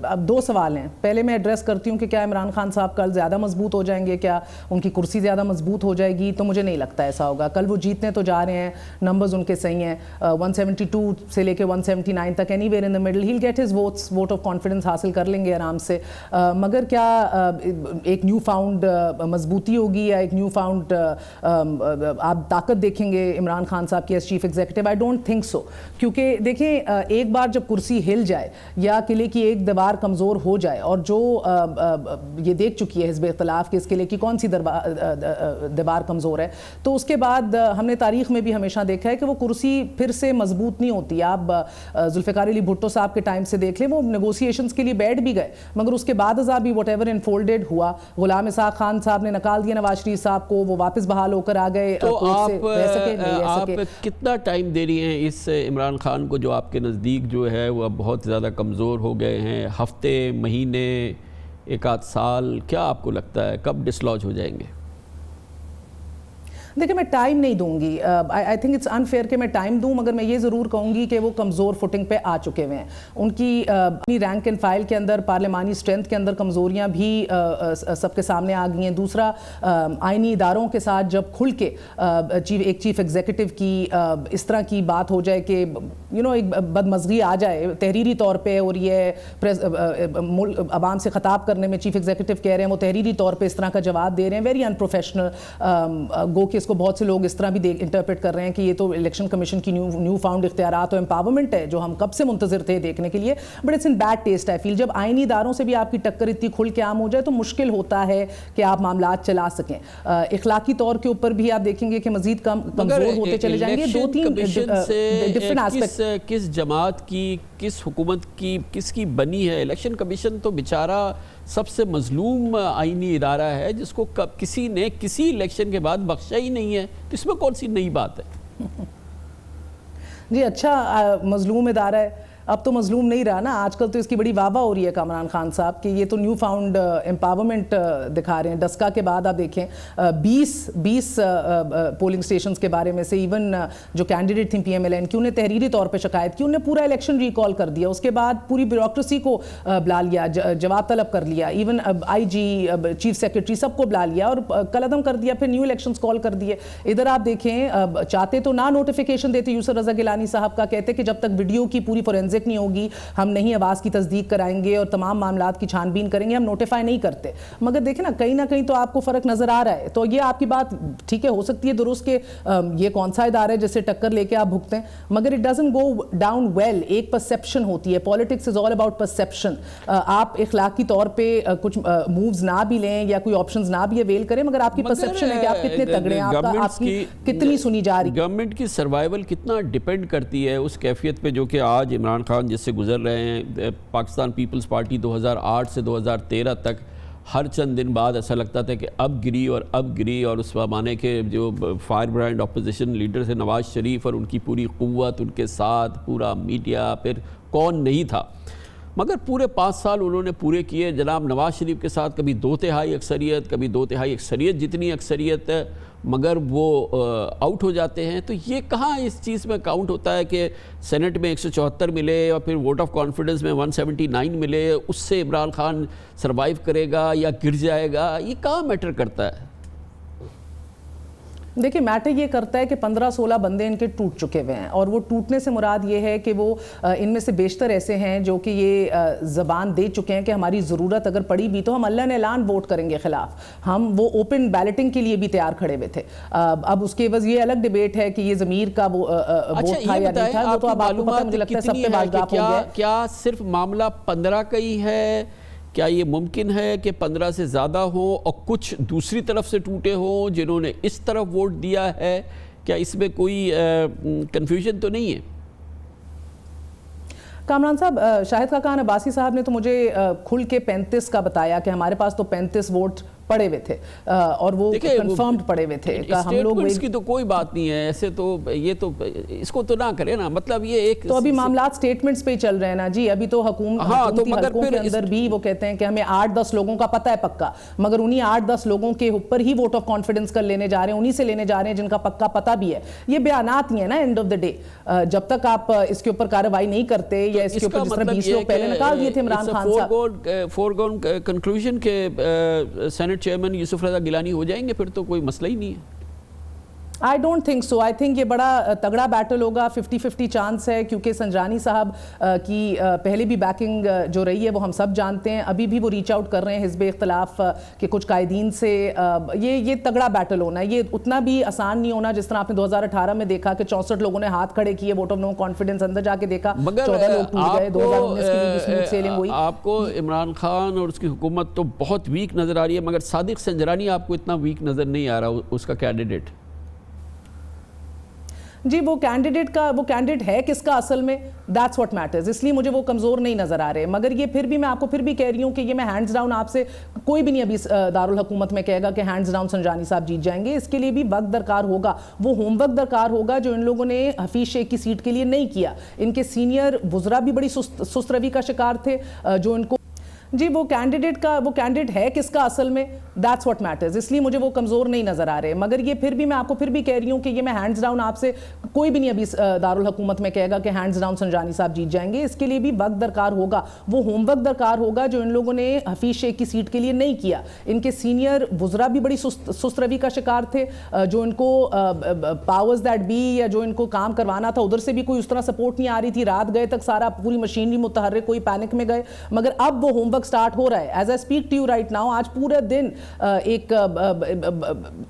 اب دو سوال ہیں. پہلے میں ایڈریس کرتی ہوں کہ کیا عمران خان صاحب کل زیادہ مضبوط ہو جائیں گے, کیا ان کی کرسی زیادہ مضبوط ہو جائے گی؟ تو مجھے نہیں لگتا ایسا ہوگا. کل وہ جیتنے تو جا رہے ہیں, نمبرز ان کے صحیح ہیں, 172 سے لے کے 179 تک, anywhere in the middle he'll get his votes, vote of confidence حاصل کر لیں گے آرام سے. مگر کیا ایک نیو فاؤنڈ مضبوطی ہوگی یا ایک نیو فاؤنڈ آپ طاقت دیکھیں گے عمران خان صاحب کی as chief executive? I don't think so, کیونکہ دیکھیں ایک بار جب کرسی ہل جائے یا قلعے کی ایک دیوار کمزور ہو جائے, اور جو یہ دیکھ چکی ہے حزب اختلاف کہ اس قلعے کی کون سی دیوار کمزور ہے, تو اس کے بعد ہم نے تاریخ میں بھی ہمیشہ دیکھا ہے کہ وہ کرسی پھر سے مضبوط نہیں ہوتی. آپ ذوالفقار علی بھٹو صاحب کے ٹائم سے دیکھ لیں, وہ نیگوسیشنز کے لیے بیٹھ بھی گئے, مگر اس کے بعد بھی واٹ ایور انفولڈڈ ہوا, غلام اسحاق خان صاحب نے نکال دیا نواز شریف صاحب کو, وہ واپس بحال ہو کر آ گئے. تو آپ کتنا ٹائم دے رہی ہیں اس عمران خان کو جو آپ کے نزدیک جو ہے وہ اب بہت زیادہ کمزور ہو گئے ہیں؟ ہفتے, مہینے, ایک آدھ سال, کیا آپ کو لگتا ہے کب ڈسلوج ہو جائیں گے؟ دیکھیں میں ٹائم نہیں دوں گی, آئی تھنک اٹس انفیئر کہ میں ٹائم دوں, مگر میں یہ ضرور کہوں گی کہ وہ کمزور فوٹنگ پہ آ چکے ہوئے ہیں. ان کی اپنی رینک اینڈ فائل کے اندر, پارلیمانی اسٹرینتھ کے اندر کمزوریاں بھی سب کے سامنے آ گئی ہیں. دوسرا, آئینی اداروں کے ساتھ جب کھل کے ایک چیف ایگزیکٹو کی اس طرح کی بات ہو جائے کہ ایک بدمزگی آ جائے تحریری طور پہ, اور یہ عوام سے خطاب کرنے میں چیف ایگزیکٹو کہہ رہے ہیں, وہ تحریری طور پہ اس طرح کا جواب دے رہے ہیں, ویری ان پروفیشنل. گو کہ اس کو بہت سے لوگ اس طرح بھی انٹرپریٹ کر رہے ہیں کہ یہ تو الیکشن کمیشن کی نیو فاؤنڈ اختیارات و امپاورمنٹ ہے جو ہم کب سے منتظر تھے دیکھنے کے لیے, but it's in bad taste. I feel جب آئینی اداروں سے بھی آپ کی ٹکر اتنی کھل کے عام ہو جائے تو مشکل ہوتا ہے کہ آپ معاملات چلا سکیں. اخلاقی طور کے اوپر بھی آپ دیکھیں گے کہ مزید کمزور ہوتے چلے جائیں گے. دو تین ڈفرنٹ ایسپیکٹ, کس جماعت کی, کس حکومت کی, کس کی بنی ہے الیکشن کمیشن؟ تو بیچارہ سب سے مظلوم آئینی ادارہ ہے جس کو کسی نے کسی الیکشن کے بعد بخشا ہی نہیں ہے, تو اس میں کون سی نئی بات ہے؟ جی اچھا, مظلوم ادارہ ہے, اب تو مظلوم نہیں رہا نا, آج کل تو اس کی بڑی واہ واہ ہو رہی ہے کامران خان صاحب کہ یہ تو نیو فاؤنڈ امپاورمنٹ دکھا رہے ہیں. ڈسکا کے بعد آپ دیکھیں 20 پولنگ سٹیشنز کے بارے میں سے ایون جو کینڈیڈیٹ تھیں پی ایم ایل این کی, انہیں تحریری طور پہ شکایت کی, انہیں پورا الیکشن ریکال کر دیا, اس کے بعد پوری بیوروکریسی کو بلا لیا, جواب طلب کر لیا, even I G, chief secretary, سب کو بلا لیا اور کل عدم کر دیا, پھر نیو الیکشنز کال کر دیے. ادھر آپ دیکھیں چاہتے تو نہ نوٹیفیکیشن دیتے یوسف رضا گیلانی صاحب کا, کہتے کہ جب تک ویڈیو کی پوری فورینسک فورنزک نہیں ہوگی, ہم نہیں آواز کی تصدیق کرائیں گے اور تمام معاملات کی چھان بین کریں گے, ہم نوٹیفائی نہیں کرتے. مگر دیکھیں نا کہیں تو آپ کو فرق نظر آ رہا ہے. تو یہ آپ کی بات ٹھیک ہے, ہو سکتی ہے درست کہ یہ کون سا ادارہ ہے جس سے ٹکر لے کے آپ بھگتے ہیں, مگر it doesn't go down well. ایک پرسیپشن ہوتی ہے, politics is all about perception. آپ اخلاقی طور پہ کچھ مووز نہ بھی لیں یا کوئی آپشنز نہ بھی اویل کریں, مگر آپ کی پرسیپشن ہے کہ آپ کتنے تگڑے ہیں, آپ کی کتنی سنی جا رہی. گورنمنٹ کی سروائیول کتنا ڈیپینڈ کرتی ہے اس کیفیت پہ جو کہ آج عمران خان جس سے گزر رہے ہیں. پاکستان پیپلز پارٹی 2008 سے 2013 تک ہر چند دن بعد ایسا لگتا تھا کہ اب گری اور اب گری, اور اس زمانے کے جو فائر برانڈ اپوزیشن لیڈر تھے نواز شریف اور ان کی پوری قوت, ان کے ساتھ پورا میڈیا, پھر کون نہیں تھا. مگر پورے 5 سال انہوں نے پورے کیے. جناب نواز شریف کے ساتھ کبھی 2/3 اکثریت, کبھی 2/3 اکثریت جتنی اکثریت ہے, مگر وہ آؤٹ ہو جاتے ہیں. تو یہ کہاں اس چیز میں کاؤنٹ ہوتا ہے کہ سینٹ میں 174 ملے اور پھر ووٹ آف کانفیڈنس میں 179 ملے, اس سے عمران خان سروائیو کرے گا یا گر جائے گا؟ یہ کہاں میٹر کرتا ہے؟ دیکھیں میٹر یہ کرتا ہے کہ 15-16 بندے ان کے ٹوٹ چکے ہوئے ہیں, اور وہ ٹوٹنے سے مراد یہ ہے کہ وہ ان میں سے بیشتر ایسے ہیں جو کہ یہ زبان دے چکے ہیں کہ ہماری ضرورت اگر پڑی بھی تو ہم اللہ نے اعلان ووٹ کریں گے خلاف. ہم وہ اوپن بیلٹنگ کے لیے بھی تیار کھڑے ہوئے تھے. اب اس کے عوض یہ الگ ڈیبیٹ ہے کہ یہ ضمیر کا ووٹ تھا یا نہیں تھا, وہ تو اب آپ کو پتہ, مجھے لگتا ہے سب پہ واضح ہو گیا. کیا صرف معاملہ 15 کا ہی ہے؟ کیا یہ ممکن ہے کہ 15 سے زیادہ ہوں اور کچھ دوسری طرف سے ٹوٹے ہوں جنہوں نے اس طرف ووٹ دیا ہے؟ کیا اس میں کوئی کنفیوژن تو نہیں ہے؟ کامران صاحب, شاہد خاقان عباسی صاحب نے تو مجھے کھل کے 35 کا بتایا کہ ہمارے پاس تو 35 ووٹ پڑے ہوئے تھے اور وہ کنفرمڈ پڑے ہوئے تھے. اسٹیٹمنٹس کی تو کوئی بات نہیں ہے ایسے, تو یہ تو اس کو تو نہ کرے نا, مطلب یہ ایک تو ابھی معاملات سٹیٹمنٹس پہ ہی چل رہے ہیں نا جی. ابھی تو حکومتی حلقوں کے اندر بھی وہ کہتے ہیں کہ ہمیں 8-10 لوگوں کا پتہ ہے پکا, مگر انہی 8-10 لوگوں کے اوپر ہی ووٹ آف کانفیڈنس کر لینے جا رہے ہیں, انہی سے لینے جا رہے ہیں جن کا پکا پتہ بھی ہے. یہ بیانات ہی ہیں نا اینڈ آف دا ڈے. جب تک آپ اس کے اوپر کارروائی نہیں کرتے, یا اس کے اوپر جس طرح 20 لوگ پہلے نکال دیے تھے عمران خان صاحب, فورگون کنکلوژن کے سینٹ چیئرمین یوسف رضا گیلانی ہو جائیں گے, پھر تو کوئی مسئلہ ہی نہیں ہے. I don't think so. I think یہ بڑا تگڑا بیٹل ہوگا, 50-50 چانس ہے, کیونکہ سنجرانی صاحب کی پہلے بھی بیکنگ جو رہی ہے وہ ہم سب جانتے ہیں. ابھی بھی وہ ریچ آؤٹ کر رہے ہیں حزب اختلاف کے کچھ قائدین سے. یہ تگڑا بیٹل ہونا ہے, یہ اتنا بھی آسان نہیں ہونا جس طرح آپ نے 2018 میں دیکھا کہ 64 لوگوں نے ہاتھ کھڑے کیے, ووٹ آف نو کانفیڈنس, اندر جا کے دیکھا 14 لوگ ٹوٹ گئے. 2019 کے لیے اسموتھ سیلنگ ہوئی. آپ کو عمران خان اور اس کی حکومت تو بہت ویک نظر آ رہی ہے, مگر صادق سنجرانی آپ کو اتنا ویک نظر نہیں آ رہا, اس کا کینڈیڈیٹ. جی وہ کینڈیڈیٹ ہے کس کا اصل میں, دیٹس واٹ میٹرز. اس لیے مجھے وہ کمزور نہیں نظر آ رہے. مگر یہ پھر بھی میں آپ کو پھر بھی کہہ رہی ہوں کہ یہ میں ہینڈز ڈاؤن آپ سے کوئی بھی نہیں ابھی دارالحکومت میں کہے گا کہ ہینڈز ڈاؤن سنجرانی صاحب جیت جائیں گے. اس کے لیے بھی وقت درکار ہوگا, وہ ہوم ورک درکار ہوگا جو ان لوگوں نے حفیظ شیخ کی سیٹ کے لیے نہیں کیا. ان کے سینئر وزراء بھی بڑی سست روی کا شکار تھے جو ان کو. جی وہ کینڈیڈیٹ ہے کس کا اصل میں, دیٹس واٹ میٹرز. اس لیے مجھے وہ کمزور نہیں نظر آ رہے. مگر یہ پھر بھی میں آپ کو پھر بھی کہہ رہی ہوں کہ یہ میں ہینڈز ڈاؤن آپ سے کوئی بھی نہیں ابھی دارالحکومت میں کہے گا کہ ہینڈز ڈاؤن سنجرانی صاحب جیت جائیں گے. اس کے لیے بھی وقت درکار ہوگا, وہ ہوم ورک درکار ہوگا جو ان لوگوں نے حفیظ شیخ کی سیٹ کے لیے نہیں کیا. ان کے سینئر وزراء بھی بڑی سست روی کا شکار تھے جو ان کو پاورز دیٹ بی یا جو ان کو کام کروانا تھا ادھر سے بھی کوئی اس طرح سپورٹ نہیں آ رہی تھی. رات گئے تک سارا پوری مشینری متحرک, کوئی پینک میں گئے. مگر اب وہ ہوم ورک سٹارٹ ہو رہا ہے. As I speak to you right now, آج پورے دن ایک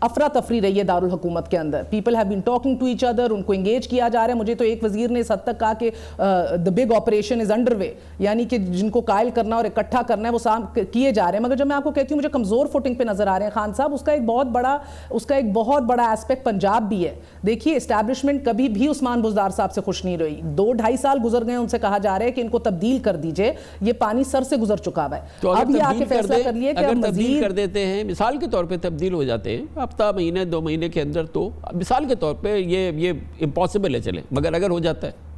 افراتفری رہی ہے دارالحکومت کے اندر. People have been talking to each other, ان کو انگیج کیا جا رہا ہے. مجھے تو ایک وزیر نے اس حد تک کہا کہ the big operation is underway, یعنی کہ جن کو قائل کرنا اور اکٹھا کرنا ہے وہ کیے جا رہے ہیں. مگر جب میں آپ کو کہتی ہوں مجھے کمزور فوٹنگ پہ نظر آ رہے ہیں خان صاحب, اس کا ایک بہت بڑا ایسپیکٹ پنجاب بھی ہے. دیکھیے اسٹیبلشمنٹ کبھی بھی عثمان بزدار صاحب سے خوش نہیں رہی. 2-2.5 سال گزر گئے, ان سے کہا جا رہا ہے کہ ان کو تبدیل کر دیجئے, یہ پانی سر سے گزر چکا ہوا ہے. اب یہ آ کے فیصلہ کر لیے کہ اگر تبدیل کر دیتے ہیں, مثال کے طور پہ تبدیل ہو جاتے ہیں ہفتہ مہینے 2 مہینے کے اندر, تو مثال کے طور پہ یہ امپاسبل ہے چلے, مگر اگر ہو جاتا ہے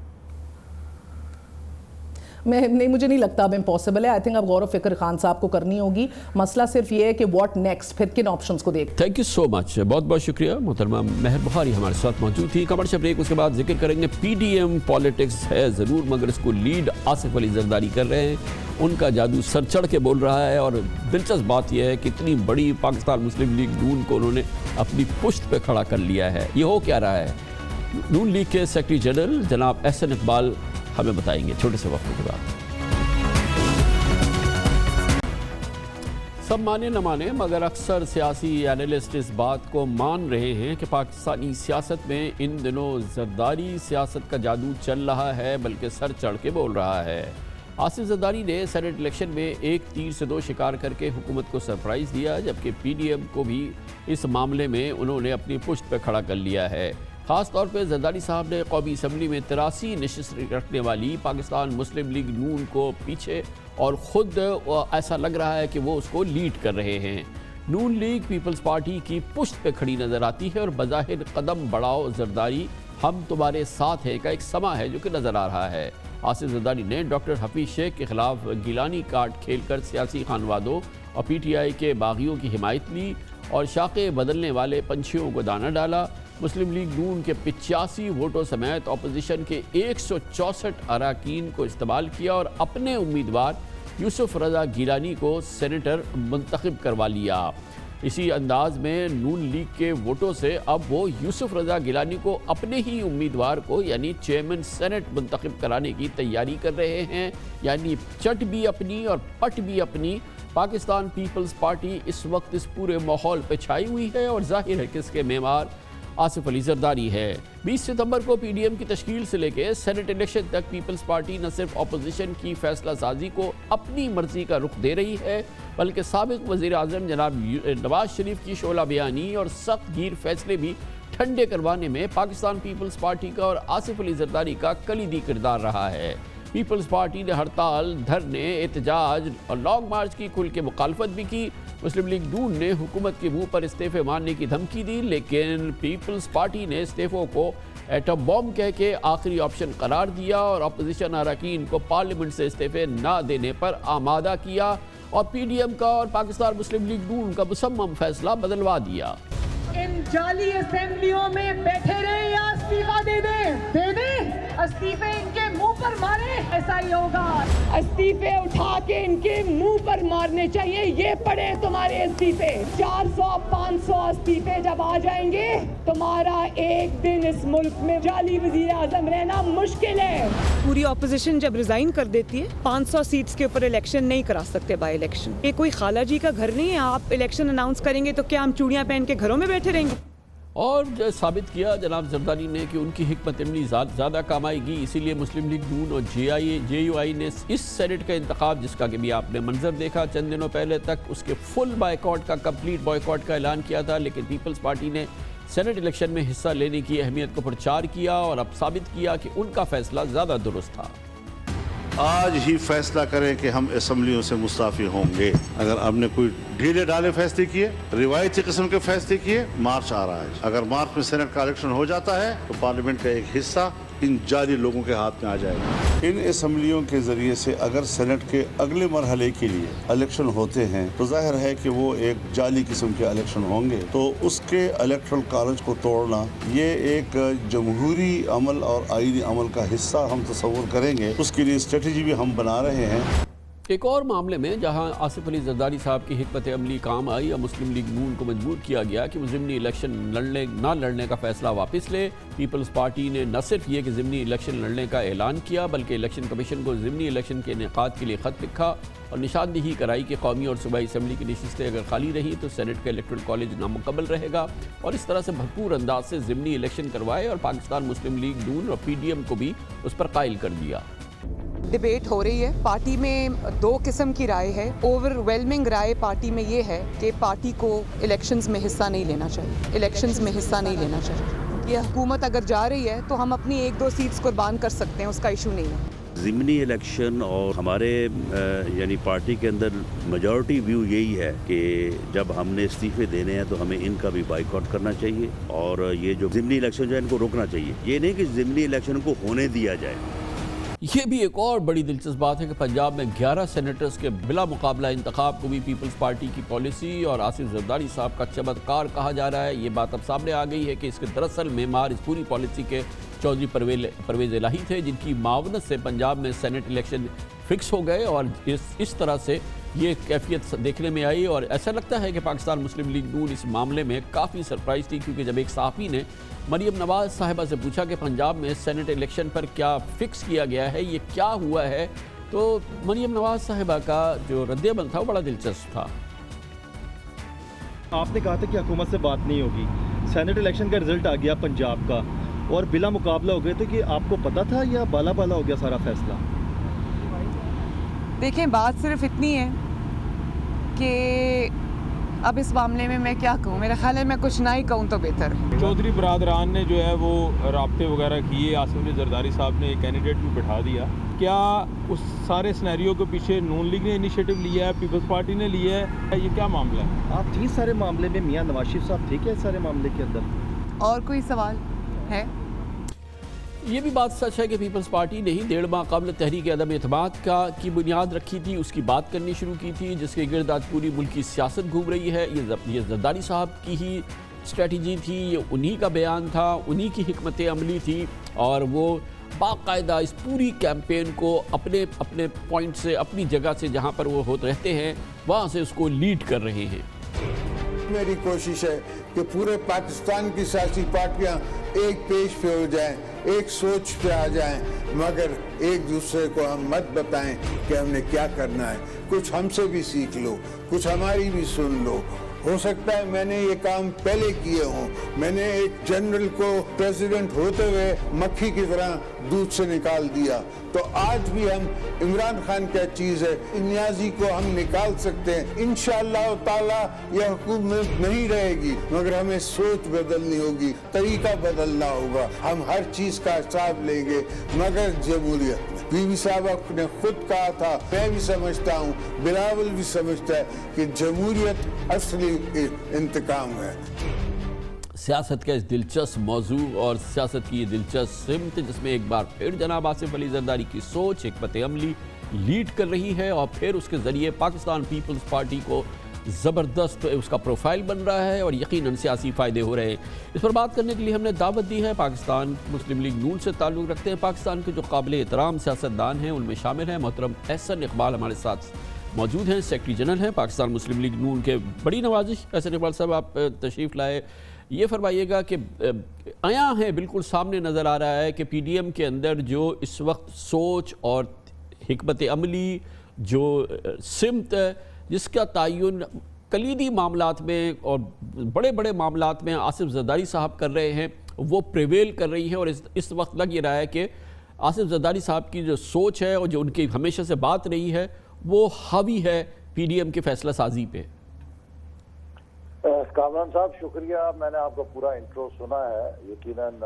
مجھے نہیں لگتا اب امپاسبل ہے. آئی تھنک اب غور و فکر خان صاحب کو کرنی ہوگی. مسئلہ صرف یہ ہے کہ واٹ نیکسٹ, پھر کن آپشنز کو دیکھ. تھینک یو سو مچ, بہت بہت شکریہ. محترمہ مہر بخاری ہمارے ساتھ موجود تھی. کمرشل بریک, اس کے بعد ذکر کریں گے پی ڈی ایم پالیٹکس ہے ضرور, مگر اس کو لیڈ آصف علی زرداری کر رہے ہیں. ان کا جادو سر چڑھ کے بول رہا ہے, اور دلچسپ بات یہ ہے کہ اتنی بڑی پاکستان مسلم لیگ نون کو انہوں نے اپنی پشت پہ کھڑا کر لیا ہے. یہ ہو کیا رہا ہے؟ نون لیگ کے سیکرٹری جنرل جناب احسن اقبال ہمیں بتائیں گے چھوٹے سے وقت کے بعد۔ سب مانے نہ مانے مگر اکثر سیاسی اینالسٹ اس بات کو مان رہے ہیں کہ پاکستانی سیاست میں ان دنوں زرداری سیاست کا جادو چل رہا ہے، بلکہ سر چڑھ کے بول رہا ہے۔ آصف زرداری نے سینٹ الیکشن میں ایک تیر سے دو شکار کر کے حکومت کو سرپرائز دیا، جبکہ پی ڈی ایم کو بھی اس معاملے میں انہوں نے اپنی پشت پہ کھڑا کر لیا ہے۔ خاص طور پہ زرداری صاحب نے قومی اسمبلی میں 83 نشست رکھنے والی پاکستان مسلم لیگ نون کو پیچھے، اور خود ایسا لگ رہا ہے کہ وہ اس کو لیڈ کر رہے ہیں۔ نون لیگ پیپلز پارٹی کی پشت پہ کھڑی نظر آتی ہے اور بظاہر قدم بڑھاؤ زرداری ہم تمہارے ساتھ ہیں کا ایک سما ہے جو کہ نظر آ رہا ہے۔ آصف زرداری نے ڈاکٹر حفیظ شیخ کے خلاف گیلانی کارڈ کھیل کر سیاسی خانوادوں اور پی ٹی آئی کے باغیوں کی حمایت لی اور شاخیں بدلنے والے پنچھیوں کو دانہ ڈالا۔ مسلم لیگ نون کے 85 ووٹوں سمیت اپوزیشن کے 164 اراکین کو استعمال کیا اور اپنے امیدوار یوسف رضا گیلانی کو سینیٹر منتخب کروا لیا۔ اسی انداز میں نون لیگ کے ووٹوں سے اب وہ یوسف رضا گیلانی کو اپنے ہی امیدوار کو یعنی چیئرمین سینٹ منتخب کرانے کی تیاری کر رہے ہیں، یعنی چٹ بھی اپنی اور پٹ بھی اپنی۔ پاکستان پیپلز پارٹی اس وقت اس پورے ماحول پہ چھائی ہوئی ہے اور ظاہر ہے کہ اس کے معمار آصف علی زرداری ہے۔ 20 ستمبر کو پی ڈی ایم کی تشکیل سے لے کے سینٹ الیکشن تک پیپلز پارٹی نہ صرف اپوزیشن کی فیصلہ سازی کو اپنی مرضی کا رخ دے رہی ہے، بلکہ سابق وزیر اعظم جناب نواز شریف کی شعلہ بیانی اور سخت گیر فیصلے بھی ٹھنڈے کروانے میں پاکستان پیپلز پارٹی کا اور آصف علی زرداری کا کلیدی کردار رہا ہے۔ پیپلز پارٹی نے ہڑتال، دھرنے، احتجاج اور لانگ مارچ کی کھل کے مخالفت بھی کی۔ مسلم لیگ نون نے حکومت کے منہ پر استعفے مارنے کی دھمکی دی، لیکن پیپلز پارٹی نے استعفوں کو ایٹم بم کہہ کے آخری آپشن قرار دیا اور اپوزیشن اراکین کو پارلیمنٹ سے استعفے نہ دینے پر آمادہ کیا اور پی ڈی ایم کا اور پاکستان مسلم لیگ نون کا مصمم فیصلہ بدلوا دیا۔ ان جعلی اسمبلیوں میں بیٹھے رہے یا استعفا دے دیں استعفے ان کے منہ پر مارے، ایسا ہی ہوگا۔ استعفے اٹھا کے ان کے منہ پر مارنے چاہیے۔ یہ پڑے تمہارے استعفے، 400-500 استعفے جب آ جائیں گے تمہارا ایک دن اس ملک میں جعلی وزیر اعظم رہنا مشکل ہے۔ پوری اپوزیشن جب ریزائن کر دیتی ہے 500 سیٹس کے اوپر الیکشن نہیں کرا سکتے بائی الیکشن۔ یہ کوئی خالہ جی کا گھر نہیں ہے، آپ الیکشن اناؤنس کریں گے تو کیا ہم چوڑیاں پہن کے گھروں میں بیٹھے رہیں گے؟ اور جو ثابت کیا جناب زرداری نے کہ ان کی حکمت عملی زیادہ کام آئے گی، اسی لیے مسلم لیگ نون اور جے یو آئی نے اس سینٹ کا انتخاب، جس کا کہ بھی آپ نے منظر دیکھا چند دنوں پہلے تک، اس کے فل بائیکاٹ کا، کمپلیٹ بائیکاٹ کا اعلان کیا تھا، لیکن پیپلز پارٹی نے سینٹ الیکشن میں حصہ لینے کی اہمیت کو پرچار کیا اور اب ثابت کیا کہ ان کا فیصلہ زیادہ درست تھا۔ آج ہی فیصلہ کریں کہ ہم اسمبلیوں سے مستعفی ہوں گے۔ اگر آپ نے کوئی ڈھیلے ڈالے فیصلے کیے، روایتی قسم کے فیصلے کیے، مارچ آ رہا ہے۔ اگر مارچ میں سینٹ کا الیکشن ہو جاتا ہے تو پارلیمنٹ کا ایک حصہ ان جعلی لوگوں کے ہاتھ میں آ جائے گا۔ ان اسمبلیوں کے ذریعے سے اگر سینٹ کے اگلے مرحلے کے لیے الیکشن ہوتے ہیں تو ظاہر ہے کہ وہ ایک جعلی قسم کے الیکشن ہوں گے، تو اس کے الیکٹرل کالج کو توڑنا یہ ایک جمہوری عمل اور آئینی عمل کا حصہ ہم تصور کریں گے۔ اس کے لیے اسٹریٹجی بھی ہم بنا رہے ہیں۔ ایک اور معاملے میں جہاں آصف علی زرداری صاحب کی حکمت عملی کام آئی اور مسلم لیگ نون کو مجبور کیا گیا کہ وہ ضمنی الیکشن نہ لڑنے کا فیصلہ واپس لے، پیپلز پارٹی نے نہ صرف یہ کہ ضمنی الیکشن لڑنے کا اعلان کیا بلکہ الیکشن کمیشن کو ضمنی الیکشن کے انعقاد کے لیے خط لکھا اور نشاندہی کرائی کہ قومی اور صوبائی اسمبلی کی نشستیں اگر خالی رہی تو سینٹ کا الیکٹرل کالج نامکمل رہے گا، اور اس طرح سے بھرپور انداز سے ضمنی الیکشن کروائے اور پاکستان مسلم لیگ نون اور پی ڈی ایم کو بھی اس پر قائل کر دیا۔ ڈیبیٹ ہو رہی ہے پارٹی میں، دو قسم کی رائے ہے۔ اوور ویلمنگ رائے پارٹی میں یہ ہے کہ پارٹی کو الیکشنز میں حصہ نہیں لینا چاہیے، الیکشنز میں حصہ نہیں لینا چاہیے۔ یہ حکومت اگر جا رہی ہے تو ہم اپنی 1-2 سیٹس قربان کر سکتے ہیں، اس کا ایشو نہیں ہے۔ ضمنی الیکشن اور ہمارے یعنی پارٹی کے اندر میجورٹی ویو یہی ہے کہ جب ہم نے استعفے دینے ہیں تو ہمیں ان کا بھی بائیکاٹ کرنا چاہیے اور یہ جو ضمنی الیکشن جو ہے ان کو روکنا چاہیے۔ یہ نہیں کہ ضمنی الیکشن کو ہونے دیا جائے۔ یہ بھی ایک اور بڑی دلچسپ بات ہے کہ پنجاب میں 11 سینیٹرز کے بلا مقابلہ انتخاب کو بھی پیپلز پارٹی کی پالیسی اور آصف زرداری صاحب کا چمتکار کہا جا رہا ہے۔ یہ بات اب سامنے آ گئی ہے کہ اس کے دراصل معمار اس پوری پالیسی کے چودھری پرویز الہی تھے، جن کی معاونت سے پنجاب میں سینٹ الیکشن فکس ہو گئے اور اس طرح سے یہ کیفیت دیکھنے میں آئی، اور ایسا لگتا ہے کہ پاکستان مسلم لیگ نون اس معاملے میں کافی سرپرائز تھی، کیونکہ جب ایک صحافی نے مریم نواز صاحبہ سے پوچھا کہ پنجاب میں سینٹ الیکشن پر کیا فکس کیا گیا ہے، یہ کیا ہوا ہے، تو مریم نواز صاحبہ کا جو رد عمل تھا وہ بڑا دلچسپ تھا۔ آپ نے کہا تھا کہ حکومت سے بات نہیں ہوگی، سینٹ الیکشن کا رزلٹ آ گیا پنجاب کا اور بلا مقابلہ ہو گئے، تو کہ آپ کو پتہ تھا یا بالا بالا ہو گیا سارا فیصلہ؟ دیکھیں، بات صرف اتنی ہے کہ اب اس معاملے میں میں کیا کہوں، میرا خیال ہے میں کچھ نہ ہی کہوں تو بہتر ہے۔ چودھری برادران نے جو ہے وہ رابطے وغیرہ کیے، آصف علی زرداری صاحب نے ایک کینڈیڈیٹ بھی بٹھا دیا، کیا اس سارے سینیریو کے پیچھے نون لیگ نے انیشیٹو لیا ہے، پیپلز پارٹی نے لیا ہے، یہ کیا معاملہ ہے؟ آپ تھی سارے معاملے میں، میاں نواز شریف صاحب تھے کیا سارے معاملے کے اندر؟ اور کوئی سوال ہے؟ یہ بھی بات سچ ہے کہ پیپلز پارٹی نے ہی 1.5 ماہ قبل تحریک عدم اعتماد کی بنیاد رکھی تھی، اس کی بات کرنی شروع کی تھی، جس کے گرد آج پوری ملکی سیاست گھوم رہی ہے۔ یہ زرداری صاحب کی ہی اسٹریٹجی تھی، یہ انہی کا بیان تھا، انہی کی حکمت عملی تھی، اور وہ باقاعدہ اس پوری کیمپین کو اپنے پوائنٹ سے، اپنی جگہ سے جہاں پر وہ رہتے ہیں وہاں سے اس کو لیڈ کر رہے ہیں۔ میری کوشش ہے کہ پورے پاکستان کی سیاسی پارٹیاں ایک پیج پہ ہو جائیں، ایک سوچ پہ آ جائیں، مگر ایک دوسرے کو ہم مت بتائیں کہ ہم نے کیا کرنا ہے، کچھ ہم سے بھی سیکھ لو، کچھ ہماری بھی سن لو۔ ہو سکتا ہے میں نے یہ کام پہلے کیے ہوں، میں نے ایک جنرل کو پریزیڈنٹ ہوتے ہوئے مکھی کی طرح دودھ سے نکال دیا، تو آج بھی ہم عمران خان کیا چیز ہے، نیازی کو ہم نکال سکتے ہیں۔ انشاءاللہ تعالیٰ یہ حکومت نہیں رہے گی، مگر ہمیں سوچ بدلنی ہوگی، طریقہ بدلنا ہوگا، ہم ہر چیز کا حساب لیں گے، مگر جمہوریت میں بی بی صاحبہ نے خود کہا تھا، میں بھی سمجھتا ہوں، بلاول بھی سمجھتا ہے کہ جمہوریت اصلی انتقام ہے۔ سیاست کا اس دلچسپ موضوع اور سیاست کی یہ دلچسپ سمت، جس میں ایک بار پھر جناب آصف علی زرداری کی سوچ، حکمت عملی لیڈ کر رہی ہے، اور پھر اس کے ذریعے پاکستان پیپلز پارٹی کو زبردست اس کا پروفائل بن رہا ہے، اور یقیناً سیاسی فائدے ہو رہے ہیں۔ اس پر بات کرنے کے لیے ہم نے دعوت دی ہے پاکستان مسلم لیگ نون سے تعلق رکھتے ہیں پاکستان کے جو قابل احترام سیاستدان ہیں، ان میں شامل ہیں محترم احسن اقبال، ہمارے ساتھ موجود ہیں، سیکرٹری جنرل ہیں پاکستان مسلم لیگ نون کے۔ بڑی نوازش احسن اقبال صاحب، آپ تشریف لائے، یہ فرمائیے گا کہ عیاں ہے، بالکل سامنے نظر آ رہا ہے کہ پی ڈی ایم کے اندر جو اس وقت سوچ اور حکمت عملی، جو سمت جس کا تعین کلیدی معاملات میں اور بڑے بڑے معاملات میں آصف زرداری صاحب کر رہے ہیں، وہ پریویل کر رہی ہے، اور اس وقت لگ یہ رہا ہے کہ آصف زرداری صاحب کی جو سوچ ہے اور جو ان کی ہمیشہ سے بات رہی ہے وہ حاوی ہے پی ڈی ایم کے فیصلہ سازی پہ۔ کامران صاحب شکریہ، میں نے آپ کا پورا انٹرو سنا ہے۔ یقیناً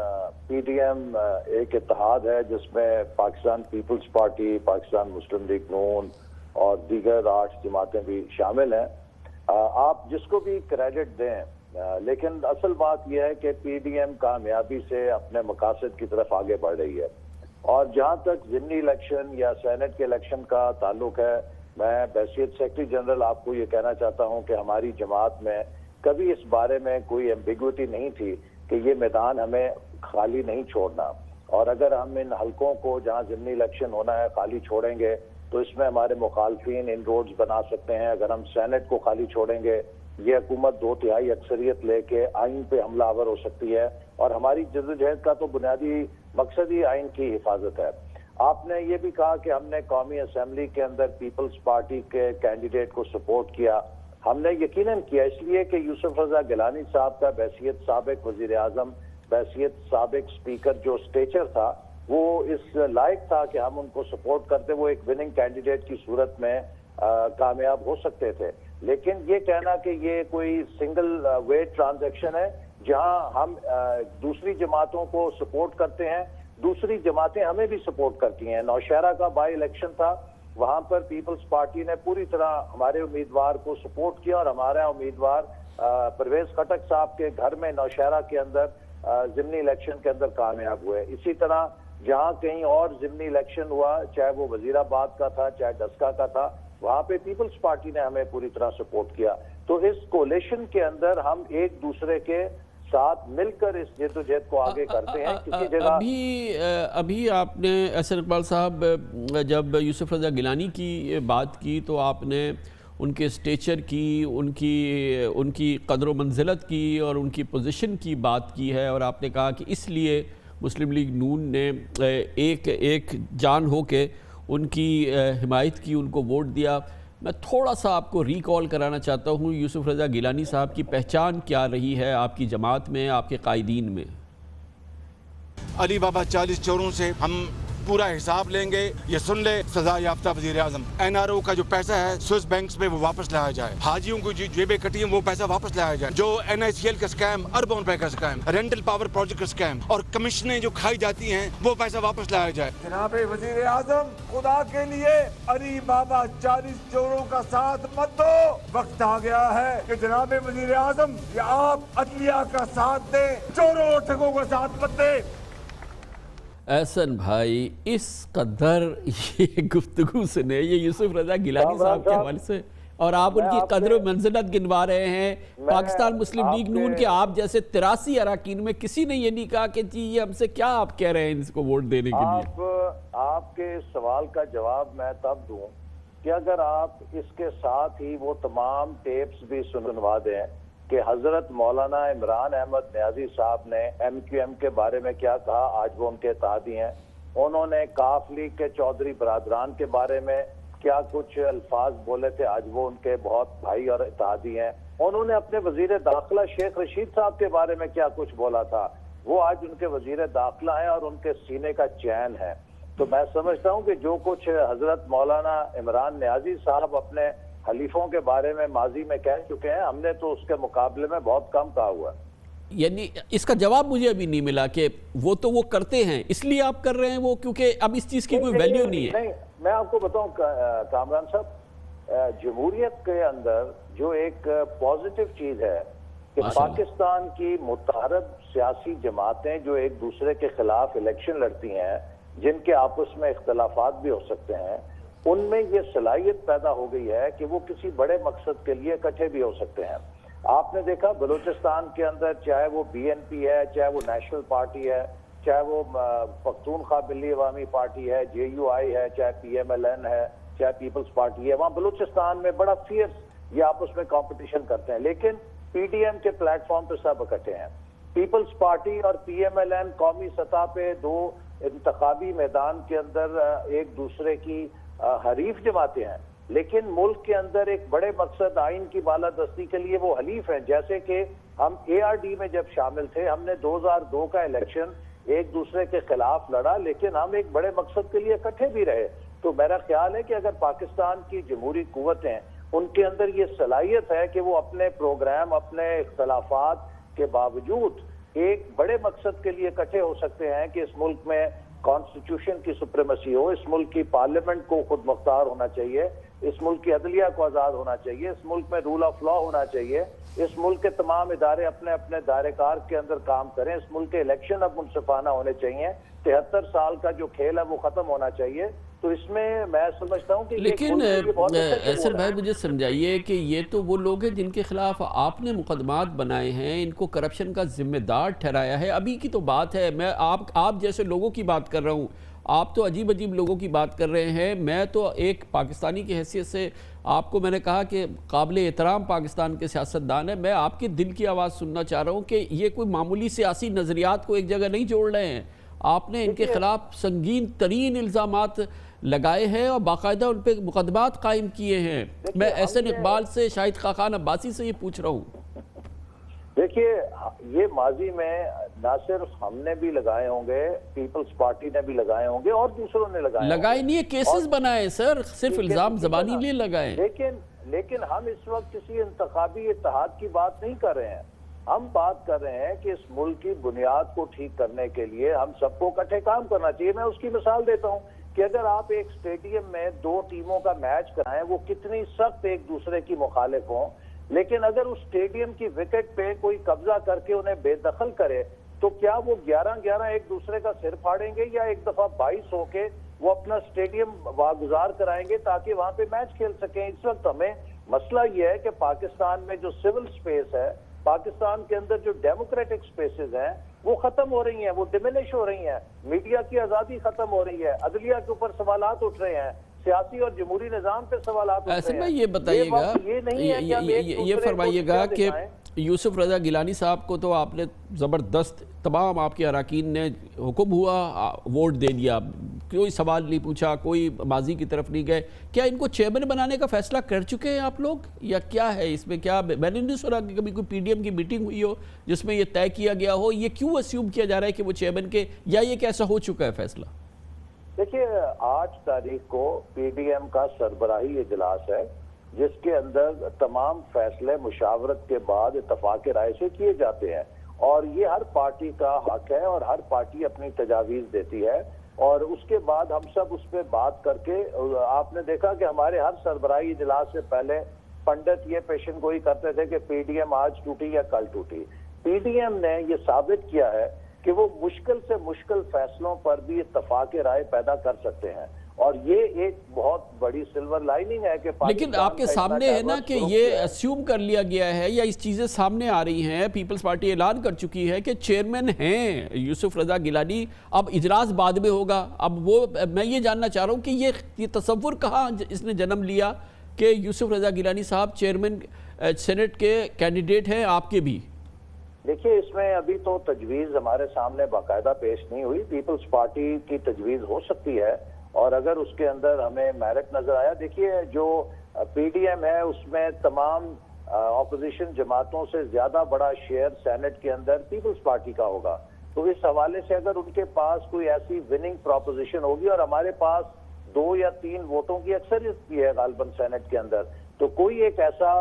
پی ڈی ایم ایک اتحاد ہے جس میں پاکستان پیپلز پارٹی، پاکستان مسلم لیگ نون اور دیگر 8 جماعتیں بھی شامل ہیں۔ آپ جس کو بھی کریڈٹ دیں، لیکن اصل بات یہ ہے کہ پی ڈی ایم کامیابی سے اپنے مقاصد کی طرف آگے بڑھ رہی ہے، اور جہاں تک ضمنی الیکشن یا سینٹ کے الیکشن کا تعلق ہے، میں بحیثیت سیکرٹری جنرل آپ کو یہ کہنا چاہتا ہوں کہ ہماری جماعت میں کبھی اس بارے میں کوئی ایمبیگوٹی نہیں تھی کہ یہ میدان ہمیں خالی نہیں چھوڑنا، اور اگر ہم ان حلقوں کو جہاں ضمنی الیکشن ہونا ہے خالی چھوڑیں گے تو اس میں ہمارے مخالفین ان روڈز بنا سکتے ہیں۔ اگر ہم سینٹ کو خالی چھوڑیں گے، یہ حکومت 2/3 اکثریت لے کے آئین پہ حملہ آور ہو سکتی ہے، اور ہماری جدوجہد کا تو بنیادی مقصد ہی آئین کی حفاظت ہے۔ آپ نے یہ بھی کہا کہ ہم نے قومی اسمبلی کے اندر پیپلز پارٹی کے کینڈیڈیٹ کو سپورٹ کیا۔ ہم نے یقیناً کیا اس لیے کہ یوسف رضا گیلانی صاحب کا بحیثیت سابق وزیر اعظم، بحیثیت سابق اسپیکر جو اسٹیچر تھا، وہ اس لائق تھا کہ ہم ان کو سپورٹ کرتے، وہ ایک وننگ کینڈیڈیٹ کی صورت میں کامیاب ہو سکتے تھے۔ لیکن یہ کہنا کہ یہ کوئی سنگل ویٹ ٹرانزیکشن ہے جہاں ہم دوسری جماعتوں کو سپورٹ کرتے ہیں، دوسری جماعتیں ہمیں بھی سپورٹ کرتی ہیں۔ نوشہرہ کا بائی الیکشن تھا، وہاں پر پیپلز پارٹی نے پوری طرح ہمارے امیدوار کو سپورٹ کیا، اور ہمارا امیدوار پرویز خٹک صاحب کے گھر میں نوشہرہ کے اندر ضمنی الیکشن کے اندر کامیاب ہوئے۔ اسی طرح جہاں کہیں اور ضمنی الیکشن ہوا، چاہے وہ وزیر آباد کا تھا، چاہے ڈسکا کا تھا، وہاں پہ پیپلز پارٹی نے ہمیں پوری طرح سپورٹ کیا۔ تو اس کولیشن کے اندر ہم ایک دوسرے کے ساتھ مل کر اس جدوجہد کو آگے کرتے ہیں۔ کسی جگہ ابھی آپ نے احسن اقبال صاحب جب یوسف رضا گیلانی کی بات کی تو آپ نے ان کے اسٹیچر کی، ان کی قدر و منزلت کی اور ان کی پوزیشن کی بات کی ہے، اور آپ نے کہا کہ اس لیے مسلم لیگ نون نے ایک جان ہو کے ان کی حمایت کی، ان کو ووٹ دیا۔ میں تھوڑا سا آپ کو ریکال کرانا چاہتا ہوں، یوسف رضا گیلانی صاحب کی پہچان کیا رہی ہے آپ کی جماعت میں، آپ کے قائدین میں؟ علی بابا 40 چوروں سے ہم پورا حساب لیں گے، یہ سن لے سزا یافتہ وزیر اعظم۔ NRO کا جو پیسہ ہے سوئس بینکس میں وہ واپس لایا جائے، حاجیوں کو جو جیبیں کٹی ہیں وہ پیسہ واپس لایا جائے، جو NICL کا سکیم، اربوں روپے کا سکیم، رینٹل پاور پروجیکٹ کا سکیم اور کمیشنیں جو کھائی جاتی ہیں وہ پیسہ واپس لایا جائے۔ جناب وزیر اعظم، خدا کے لیے علی بابا 40 چوروں کا ساتھ مت دو، وقت آ گیا ہے کہ جناب وزیر اعظم کہ آپ عدلیہ کا ساتھ دیں، چوروں اور ٹھگوں کا ساتھ مت دیں۔ احسن بھائی، اس قدر یہ گفتگو سنے، یہ یوسف رضا گیلانی صاحب کے حوالے سے، اور آپ ان کی قدر و منزلت گنوا رہے ہیں۔ پاکستان مسلم لیگ نون کے آپ جیسے 83 اراکین میں کسی نے یہ نہیں کہا کہ جی یہ ہم سے کیا آپ کہہ رہے ہیں اس کو ووٹ دینے کے لیے۔ آپ کے سوال کا جواب میں تب دوں کہ اگر آپ اس کے ساتھ ہی وہ تمام ٹیپس بھی سنوا دیں کہ حضرت مولانا عمران احمد نیازی صاحب نے MQM کے بارے میں کیا کہا، آج وہ ان کے اتحادی ہیں۔ انہوں نے کاف لیگ کے چودھری برادران کے بارے میں کیا کچھ الفاظ بولے تھے، آج وہ ان کے بہت بھائی اور اتحادی ہیں۔ انہوں نے اپنے وزیر داخلہ شیخ رشید صاحب کے بارے میں کیا کچھ بولا تھا، وہ آج ان کے وزیر داخلہ ہیں اور ان کے سینے کا چین ہے۔ تو میں سمجھتا ہوں کہ جو کچھ حضرت مولانا عمران نیازی صاحب اپنے حلیفوں کے بارے میں ماضی میں کہہ چکے ہیں، ہم نے تو اس کے مقابلے میں بہت کم کہا ہوا ہے۔ یعنی اس کا جواب مجھے ابھی نہیں ملا کہ وہ تو وہ کرتے ہیں اس لیے آپ کر رہے ہیں وہ، کیونکہ اب اس چیز کی کوئی ویلیو نہیں ہے۔ نہیں، میں آپ کو بتاؤں کامران صاحب، جمہوریت کے اندر جو ایک پازیٹیو چیز ہے کہ پاکستان کی متحرک سیاسی جماعتیں جو ایک دوسرے کے خلاف الیکشن لڑتی ہیں، جن کے آپس میں اختلافات بھی ہو سکتے ہیں، ان میں یہ صلاحیت پیدا ہو گئی ہے کہ وہ کسی بڑے مقصد کے لیے اکٹھے بھی ہو سکتے ہیں۔ آپ نے دیکھا بلوچستان کے اندر چاہے وہ BNP ہے، چاہے وہ نیشنل پارٹی ہے، چاہے وہ پختونخوا ملی عوامی پارٹی ہے، JUI ہے، چاہے PMLN ہے، چاہے پیپلز پارٹی ہے، وہاں بلوچستان میں بڑا فیئرس یہ آپس میں کمپٹیشن کرتے ہیں، لیکن PDM کے پلیٹ فارم پہ سب اکٹھے ہیں۔ پیپلز پارٹی اور PMLN قومی سطح پہ دو انتخابی میدان کے اندر ایک دوسرے کی حریف جماعتیں ہیں، لیکن ملک کے اندر ایک بڑے مقصد آئین کی بالادستی کے لیے وہ حلیف ہیں۔ جیسے کہ ہم ARD میں جب شامل تھے، ہم نے 2002 کا الیکشن ایک دوسرے کے خلاف لڑا، لیکن ہم ایک بڑے مقصد کے لیے اکٹھے بھی رہے۔ تو میرا خیال ہے کہ اگر پاکستان کی جمہوری قوتیں ان کے اندر یہ صلاحیت ہے کہ وہ اپنے پروگرام، اپنے اختلافات کے باوجود ایک بڑے مقصد کے لیے اکٹھے ہو سکتے ہیں کہ اس ملک میں کانسٹیٹیوشن کی سپریمیسی ہو، اس ملک کی پارلیمنٹ کو خود مختار ہونا چاہیے، اس ملک کی عدلیہ کو آزاد ہونا چاہیے، اس ملک میں رول آف لا ہونا چاہیے، اس ملک کے تمام ادارے اپنے اپنے دائرہ کار کے اندر کام کریں، اس ملک کے الیکشن اب منصفانہ ہونے چاہیے، 73 سال کا جو کھیل ہے وہ ختم ہونا چاہیے۔ تو اس میں میں سمجھتا ہوں کہ لیکن احسن بھائی مجھے سمجھائیے کہ یہ تو وہ لوگ ہیں جن کے خلاف آپ نے مقدمات بنائے ہیں، ان کو کرپشن کا ذمہ دار ٹھہرایا ہے۔ ابھی کی تو بات ہے، میں آپ جیسے لوگوں کی بات کر رہا ہوں، آپ تو عجیب عجیب لوگوں کی بات کر رہے ہیں۔ میں تو ایک پاکستانی کی حیثیت سے آپ کو میں نے کہا کہ قابل احترام پاکستان کے سیاستدان ہیں، میں آپ کے دل کی آواز سننا چاہ رہا ہوں کہ یہ کوئی معمولی سیاسی نظریات کو ایک جگہ نہیں جوڑ رہے ہیں، آپ نے ان کے خلاف سنگین ترین الزامات لگائے ہیں اور باقاعدہ ان پہ مقدمات قائم کیے ہیں۔ میں احسن اقبال سے، شاہد خاقان عباسی سے یہ پوچھ رہا ہوں۔ دیکھیے، یہ ماضی میں نہ صرف ہم نے بھی لگائے ہوں گے، پیپلز پارٹی نے بھی لگائے ہوں گے اور دوسروں نے لگائے نہیں ہے، کیسز بنائے سر، صرف الزام زبانی نہیں لگائے۔ لیکن ہم اس وقت کسی انتخابی اتحاد کی بات نہیں کر رہے ہیں، ہم بات کر رہے ہیں کہ اس ملک کی بنیاد کو ٹھیک کرنے کے لیے ہم سب کو اکٹھے کام کرنا چاہیے۔ میں اس کی مثال دیتا ہوں کہ اگر آپ ایک سٹیڈیم میں دو ٹیموں کا میچ کرائیں، وہ کتنی سخت ایک دوسرے کی مخالف ہوں، لیکن اگر اس سٹیڈیم کی وکٹ پہ کوئی قبضہ کر کے انہیں بے دخل کرے تو کیا وہ 11-11 ایک دوسرے کا سر پھاڑیں گے، یا ایک دفعہ 22 ہو کے وہ اپنا سٹیڈیم واگزار کرائیں گے تاکہ وہاں پہ میچ کھیل سکیں؟ اس وقت ہمیں مسئلہ یہ ہے کہ پاکستان میں جو سول سپیس ہے، پاکستان کے اندر جو ڈیموکریٹک سپیسز ہیں وہ ختم ہو رہی ہیں، وہ ڈیمینش ہو رہی ہیں، میڈیا کی آزادی ختم ہو رہی ہے، عدلیہ کے اوپر سوالات اٹھ رہے ہیں، سیاسی اور جمہوری نظام پہ سوالات ایسے میں یہ بتائیے گا، یہ فرمائیے گا کہ یوسف رضا گیلانی صاحب کو تو آپ نے زبردست، تمام آپ کے اراکین نے حکم ہوا ووٹ دے دیا، کوئی سوال نہیں پوچھا، کوئی ماضی کی طرف نہیں گئے. کیا ان کو چیئرمین بنانے کا فیصلہ کر چکے ہیں آپ لوگ، یا کیا ہے اس میں؟ کیا میں نے نہیں سنا کہ کبھی کوئی پی ڈی ایم کی میٹنگ ہوئی ہو جس میں یہ طے کیا گیا ہو؟ یہ کیوں اسیوم کیا جا رہا ہے کہ وہ چیئرمین کے، یا یہ کیسا ہو چکا ہے فیصلہ؟ دیکھیے 8 تاریخ کو پی ڈی ایم کا سربراہی اجلاس ہے جس کے اندر تمام فیصلے مشاورت کے بعد اتفاق رائے سے کیے جاتے ہیں، اور یہ ہر پارٹی کا حق ہے اور ہر پارٹی اپنی تجاویز دیتی ہے، اور اس کے بعد ہم سب اس پہ بات کر کے، آپ نے دیکھا کہ ہمارے ہر سربراہی اجلاس سے پہلے پنڈت یہ پیشن گوئی کرتے تھے کہ پی ڈی ایم آج ٹوٹی یا کل ٹوٹی. پی ڈی ایم نے یہ ثابت کیا ہے کہ وہ مشکل سے مشکل فیصلوں پر بھی اتفاق رائے پیدا کر سکتے ہیں، اور یہ ایک بہت بڑی سلور لائننگ ہے کہ لیکن آپ کے سامنے ہے نا کہ یہ اسیوم کر لیا گیا ہے، یا اس چیزیں سامنے آ رہی ہیں، پیپلز پارٹی اعلان کر چکی ہے کہ چیئرمین ہیں یوسف رضا گیلانی، اب اجلاس بعد میں ہوگا. اب وہ میں یہ جاننا چاہ رہا ہوں کہ یہ تصور کہاں اس نے جنم لیا کہ یوسف رضا گیلانی صاحب چیئرمین سینٹ کے کینڈیڈیٹ ہیں آپ کے بھی؟ دیکھیے اس میں ابھی تو تجویز ہمارے سامنے باقاعدہ پیش نہیں ہوئی. پیپلز پارٹی کی تجویز ہو سکتی ہے، اور اگر اس کے اندر ہمیں میرٹ نظر آیا. دیکھیے جو پی ڈی ایم ہے اس میں تمام اپوزیشن جماعتوں سے زیادہ بڑا شیئر سینٹ کے اندر پیپلز پارٹی کا ہوگا، تو اس حوالے سے اگر ان کے پاس کوئی ایسی وننگ پروپوزیشن ہوگی، اور ہمارے پاس 2 یا 3 ووٹوں کی اکثریت بھی ہے غالباً سینٹ کے اندر، تو کوئی ایک ایسا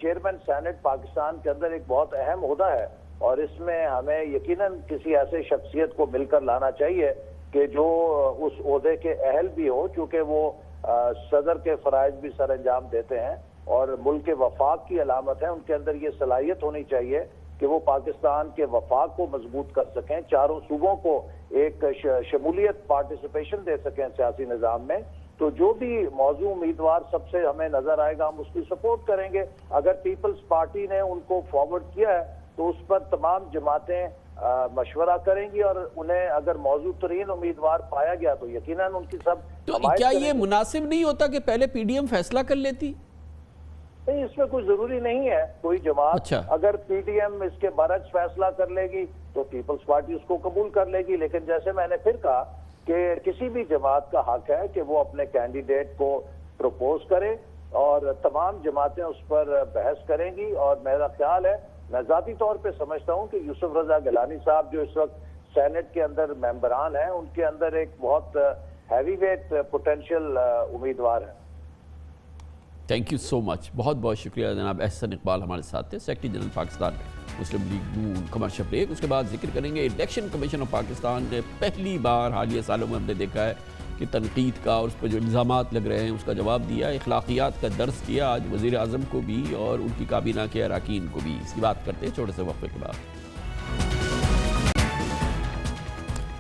چیئرمین سینٹ پاکستان کے اندر ایک بہت اہم عہدہ ہے، اور اس میں ہمیں یقیناً کسی ایسے شخصیت کو مل کر لانا چاہیے کہ جو اس عہدے کے اہل بھی ہو، چونکہ وہ صدر کے فرائض بھی سر انجام دیتے ہیں اور ملک کے وفاق کی علامت ہے. ان کے اندر یہ صلاحیت ہونی چاہیے کہ وہ پاکستان کے وفاق کو مضبوط کر سکیں، چاروں صوبوں کو ایک شمولیت پارٹیسپیشن دے سکیں سیاسی نظام میں. تو جو بھی موضوع امیدوار سب سے ہمیں نظر آئے گا ہم اس کی سپورٹ کریں گے. اگر پیپلز پارٹی نے ان کو فارورڈ کیا ہے تو اس پر تمام جماعتیں مشورہ کریں گی، اور انہیں اگر موضوع ترین امیدوار پایا گیا تو یقیناً ان کی سب. تو کیا یہ مناسب نہیں ہوتا کہ پہلے پی ڈی ایم فیصلہ کر لیتی؟ نہیں، اس میں کوئی ضروری نہیں ہے. کوئی جماعت اگر پی ڈی ایم اس کے برعکس فیصلہ کر لے گی تو پیپلز پارٹی اس کو قبول کر لے گی. لیکن جیسے میں نے پھر کہا کہ کسی بھی جماعت کا حق ہے کہ وہ اپنے کینڈیڈیٹ کو پروپوز کرے، اور تمام جماعتیں اس پر بحث کریں گی. اور میرا خیال ہے، میں ذاتی طور پہ سمجھتا ہوں کہ یوسف رضا گیلانی صاحب جو اس وقت سینٹ کے اندر ممبران ہیں، ان کے اندر ایک بہت ہیوی ویٹ پوٹینشیل امیدوار ہیں. تھینک یو سو مچ، بہت بہت شکریہ جناب احسن اقبال ہمارے ساتھ تھے، سیکرٹری جنرل پاکستان مسلم لیگ نون. کمرشل بریک، اس کے بعد ذکر کریں گے الیکشن کمیشن آف پاکستان نے پہلی بار حالیہ سالوں میں ہم نے دیکھا ہے کہ تنقید کا اور اس پر جو الزامات لگ رہے ہیں اس کا جواب دیا، اخلاقیات کا درس دیا آج وزیر اعظم کو بھی اور ان کی کابینہ کے اراکین کو بھی. اس کی بات کرتے ہیں چھوٹے سے وقفے کے بعد.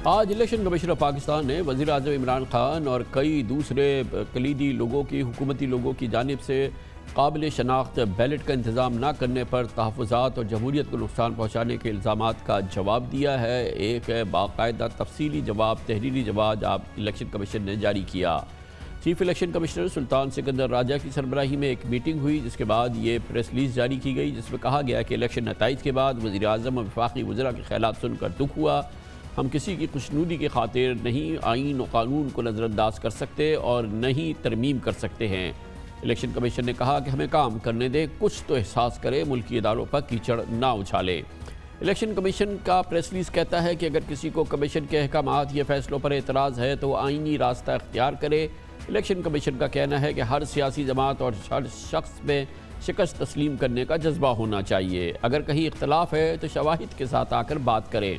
آج الیکشن کمیشن آف پاکستان نے وزیر اعظم عمران خان اور کئی دوسرے کلیدی لوگوں کی، حکومتی لوگوں کی جانب سے قابل شناخت بیلٹ کا انتظام نہ کرنے پر تحفظات اور جمہوریت کو نقصان پہنچانے کے الزامات کا جواب دیا ہے. ایک باقاعدہ تفصیلی جواب، تحریری جواب آپ الیکشن کمیشن نے جاری کیا. چیف الیکشن کمشنر سلطان سکندر راجہ کی سربراہی میں ایک میٹنگ ہوئی، جس کے بعد یہ پریس ریلیز جاری کی گئی، جس میں کہا گیا کہ الیکشن نتائج کے بعد وزیر اعظم اور وفاقی وزراء کے خیالات سن کر دکھ ہوا. ہم کسی کی خوشنودی کی خاطر نہیں آئین و قانون کو نظر انداز کر سکتے اور نہیں ترمیم کر سکتے ہیں. الیکشن کمیشن نے کہا کہ ہمیں کام کرنے دیں، کچھ تو احساس کرے، ملکی اداروں پر کیچڑ نہ اچھالے. الیکشن کمیشن کا پریس ریلیز کہتا ہے کہ اگر کسی کو کمیشن کے احکامات یا فیصلوں پر اعتراض ہے تو وہ آئینی راستہ اختیار کرے. الیکشن کمیشن کا کہنا ہے کہ ہر سیاسی جماعت اور ہر شخص میں شکست تسلیم کرنے کا جذبہ ہونا چاہیے. اگر کہیں اختلاف ہے تو شواہد کے ساتھ آ کر بات کرے.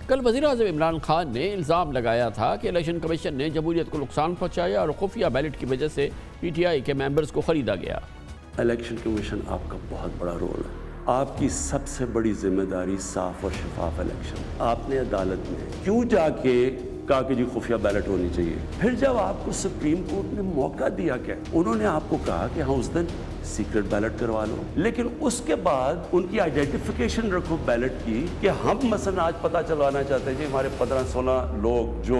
کل وزیر اعظم عمران خان نے الزام لگایا تھا کہ الیکشن کمیشن نے جمہوریت کو نقصان پہنچایا اور خفیہ بیلٹ کی وجہ سے پی ٹی آئی کے ممبرز کو خریدا گیا. الیکشن کمیشن آپ کا بہت بڑا رول ہے. آپ کی سب سے بڑی ذمہ داری صاف اور شفاف الیکشن. آپ نے عدالت میں کیوں جا کے کہا کہ جی خفیہ بیلٹ ہونی چاہیے؟ پھر جب آپ کو سپریم کورٹ نے موقع دیا کہ انہوں نے آپ کو کہا کہ ہاں اس دن سیکرٹ بیلٹ کروا لو، لیکن اس کے بعد ان کی آئیڈینٹیفیکیشن رکھو بیلٹ کی کہ ہم مثلا آج پتہ چلوانا چاہتے ہیں جی ہمارے 15-16 لوگ جو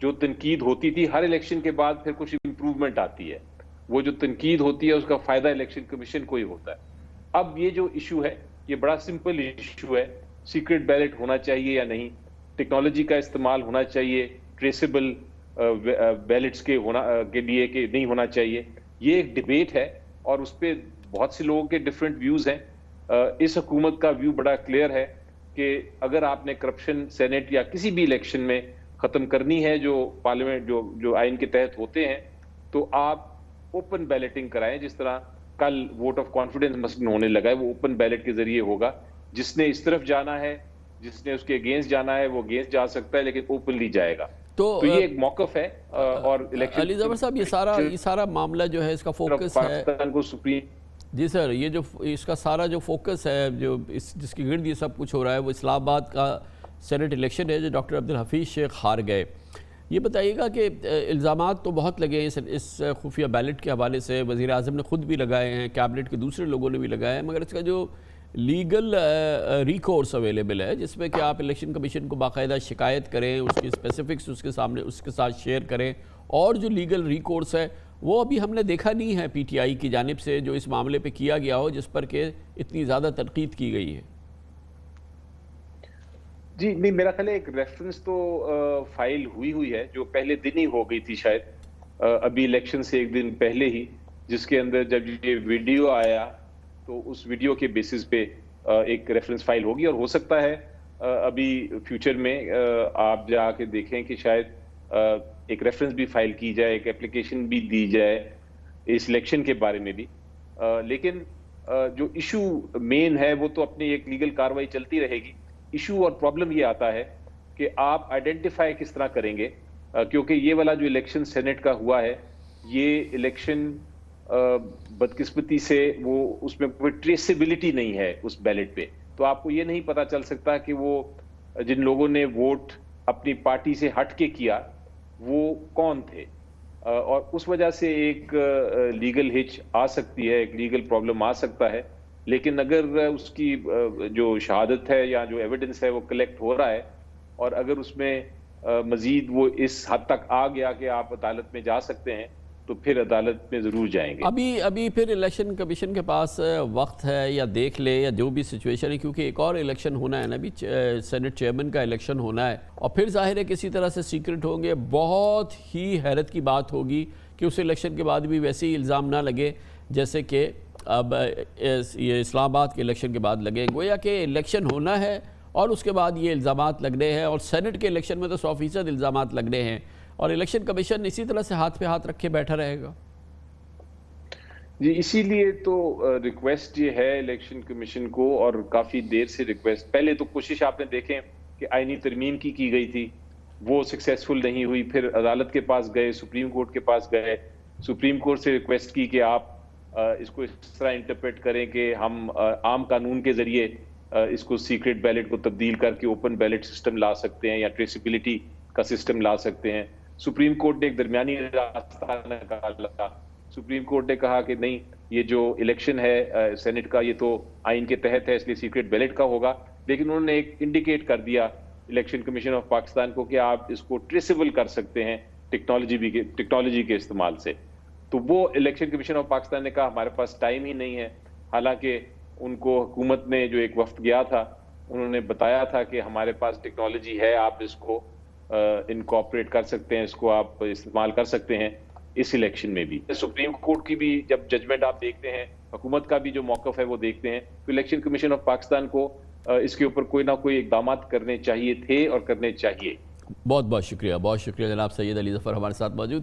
جو تنقید ہوتی تھی ہر الیکشن کے بعد پھر کچھ امپروومنٹ آتی ہے، وہ جو تنقید ہوتی ہے اس کا فائدہ الیکشن کمیشن کو ہی ہوتا ہے. اب یہ جو ایشو ہے یہ بڑا سمپل ایشو ہے، سیکرٹ بیلٹ ہونا چاہیے یا نہیں، ٹیکنالوجی کا استعمال ہونا چاہیے ٹریسیبل بیلٹس کے لیے کہ نہیں ہونا چاہیے. یہ ایک ڈیبیٹ ہے اور اس پہ بہت سے لوگوں کے ڈفرینٹ ویوز ہیں. اس حکومت کا ویو بڑا کلیئر ہے کہ اگر آپ نے کرپشن سینٹ یا کسی بھی الیکشن میں ختم کرنی ہے جو پارلیمنٹ جو آئین کے تحت ہوتے ہیں، تو آپ اوپن بیلٹنگ کرائیں. جس طرح کل ووٹ آف کانفیڈنس مثلا ہونے لگا ہے، وہ اوپن بیلٹ کے ذریعے ہوگا. جس نے اس طرف جانا ہے، جس نے اس کے اگینسٹ جانا ہے، وہ اگینسٹ جا سکتا ہے لیکن اوپنلی جائے گا. تو یہ ایک موقف ہے. اور الیکشن علی ظفر صاحب یہ سارا معاملہ جو ہے اس کا فوکس ہے پاکستان کو سپریم. جی سر، یہ جو اس کا سارا جو فوکس ہے جو جس کی گرد یہ سب کچھ ہو رہا ہے وہ اسلام آباد کا سینٹ الیکشن ہے جو ڈاکٹر عبدالحفیظ شیخ ہار گئے. یہ بتائیے گا کہ الزامات تو بہت لگے ہیں اس خفیہ بیلٹ کے حوالے سے، وزیر اعظم نے خود بھی لگائے ہیں، کیبنٹ کے دوسرے لوگوں نے بھی لگائے ہیں، مگر اس کا جو لیگل ریکورس اویلیبل ہے جس میں کہ آپ الیکشن کمیشن کو باقاعدہ شکایت کریں، اس کی اسپیسیفکس اس کے سامنے اس کے ساتھ شیئر کریں، اور جو لیگل ریکورس ہے وہ ابھی ہم نے دیکھا نہیں ہے پی ٹی آئی کی جانب سے جو اس معاملے پہ کیا گیا ہو جس پر کہ اتنی زیادہ تنقید کی گئی ہے. جی نہیں، میرا خیال ہے ایک ریفرنس تو فائل ہوئی ہے جو پہلے دن ہی ہو گئی تھی شاید ابھی الیکشن سے ایک دن پہلے ہی، جس کے اندر جب یہ ویڈیو آیا تو اس ویڈیو کے بیسس پہ ایک ریفرنس فائل ہوگی. اور ہو سکتا ہے ابھی فیوچر میں آپ جا کے دیکھیں کہ شاید ایک ریفرنس بھی فائل کی جائے، ایک اپلیکیشن بھی دی جائے اس الیکشن کے بارے میں بھی. لیکن جو ایشو مین ہے وہ تو اپنی ایک لیگل کاروائی چلتی رہے گی. ایشو اور پرابلم یہ آتا ہے کہ آپ آئیڈینٹیفائی کس طرح کریں گے، کیونکہ یہ والا جو الیکشن سینٹ کا ہوا ہے یہ الیکشن بدقسمتی سے وہ اس میں کوئی ٹریسیبلٹی نہیں ہے اس بیلٹ پہ. تو آپ کو یہ نہیں پتا چل سکتا کہ وہ جن لوگوں نے ووٹ اپنی پارٹی سے ہٹ کے کیا وہ کون تھے، اور اس وجہ سے ایک لیگل ہچ آ سکتی ہے، ایک لیگل پرابلم آ سکتا ہے. لیکن اگر اس کی جو شہادت ہے یا جو ایویڈنس ہے وہ کلیکٹ ہو رہا ہے اور اگر اس میں مزید وہ اس حد تک آ گیا کہ آپ عدالت میں جا سکتے ہیں تو پھر عدالت میں ضرور جائیں گے. ابھی پھر الیکشن کمیشن کے پاس وقت ہے یا دیکھ لے یا جو بھی سچویشن ہے، کیونکہ ایک اور الیکشن ہونا ہے نا، ابھی سینٹ چیئرمین کا الیکشن ہونا ہے اور پھر ظاہر ہے کسی طرح سے سیکرٹ ہوں گے. بہت ہی حیرت کی بات ہوگی کہ اس الیکشن کے بعد بھی ویسے ہی الزام نہ لگے جیسے کہ اب یہ اسلام آباد کے الیکشن کے بعد لگے. گویا کہ الیکشن ہونا ہے اور اس کے بعد یہ الزامات لگنے ہیں، اور سینٹ کے الیکشن میں تو 100% الزامات لگنے ہیں، اور الیکشن کمیشن اسی طرح سے ہاتھ پہ ہاتھ رکھے بیٹھا رہے گا. جی اسی لیے تو ریکویسٹ یہ ہے الیکشن کمیشن کو، اور کافی دیر سے ریکویسٹ. پہلے تو کوشش آپ نے دیکھیں کہ آئینی ترمیم کی گئی تھی، وہ سکسیسفل نہیں ہوئی. پھر عدالت کے پاس گئے، سپریم کورٹ کے پاس گئے، سپریم کورٹ سے ریکویسٹ کی کہ آپ اس کو اس طرح انٹرپریٹ کریں کہ ہم عام قانون کے ذریعے اس کو سیکرٹ بیلٹ کو تبدیل کر کے اوپن بیلٹ سسٹم لا سکتے ہیں یا ٹریسیبلٹی کا سسٹم لا سکتے ہیں. سپریم کورٹ نے ایک درمیانی راستہ نکالا. سپریم کورٹ نے کہا کہ نہیں، یہ جو الیکشن ہے سینٹ کا یہ تو آئین کے تحت ہے، اس لیے سیکرٹ بیلٹ کا ہوگا. لیکن انہوں نے ایک انڈیکیٹ کر دیا الیکشن کمیشن آف پاکستان کو کہ آپ اس کو ٹریسیبل کر سکتے ہیں ٹیکنالوجی کے استعمال سے. تو وہ الیکشن کمیشن آف پاکستان نے کہا ہمارے پاس ٹائم ہی نہیں ہے. حالانکہ ان کو حکومت نے جو ایک وفد گیا تھا انہوں نے بتایا تھا کہ ہمارے پاس ٹیکنالوجی ہے، آپ اس کو انکارپوریٹ کر سکتے ہیں، اس کو آپ استعمال کر سکتے ہیں اس الیکشن میں بھی. سپریم کورٹ کی بھی جب ججمنٹ آپ دیکھتے ہیں، حکومت کا بھی جو موقف ہے وہ دیکھتے ہیں، تو الیکشن کمیشن آف پاکستان کو اس کے اوپر کوئی نہ کوئی اقدامات کرنے چاہیے تھے اور کرنے چاہیے. بہت شکریہ جناب سید علی ظفر ہمارے ساتھ موجود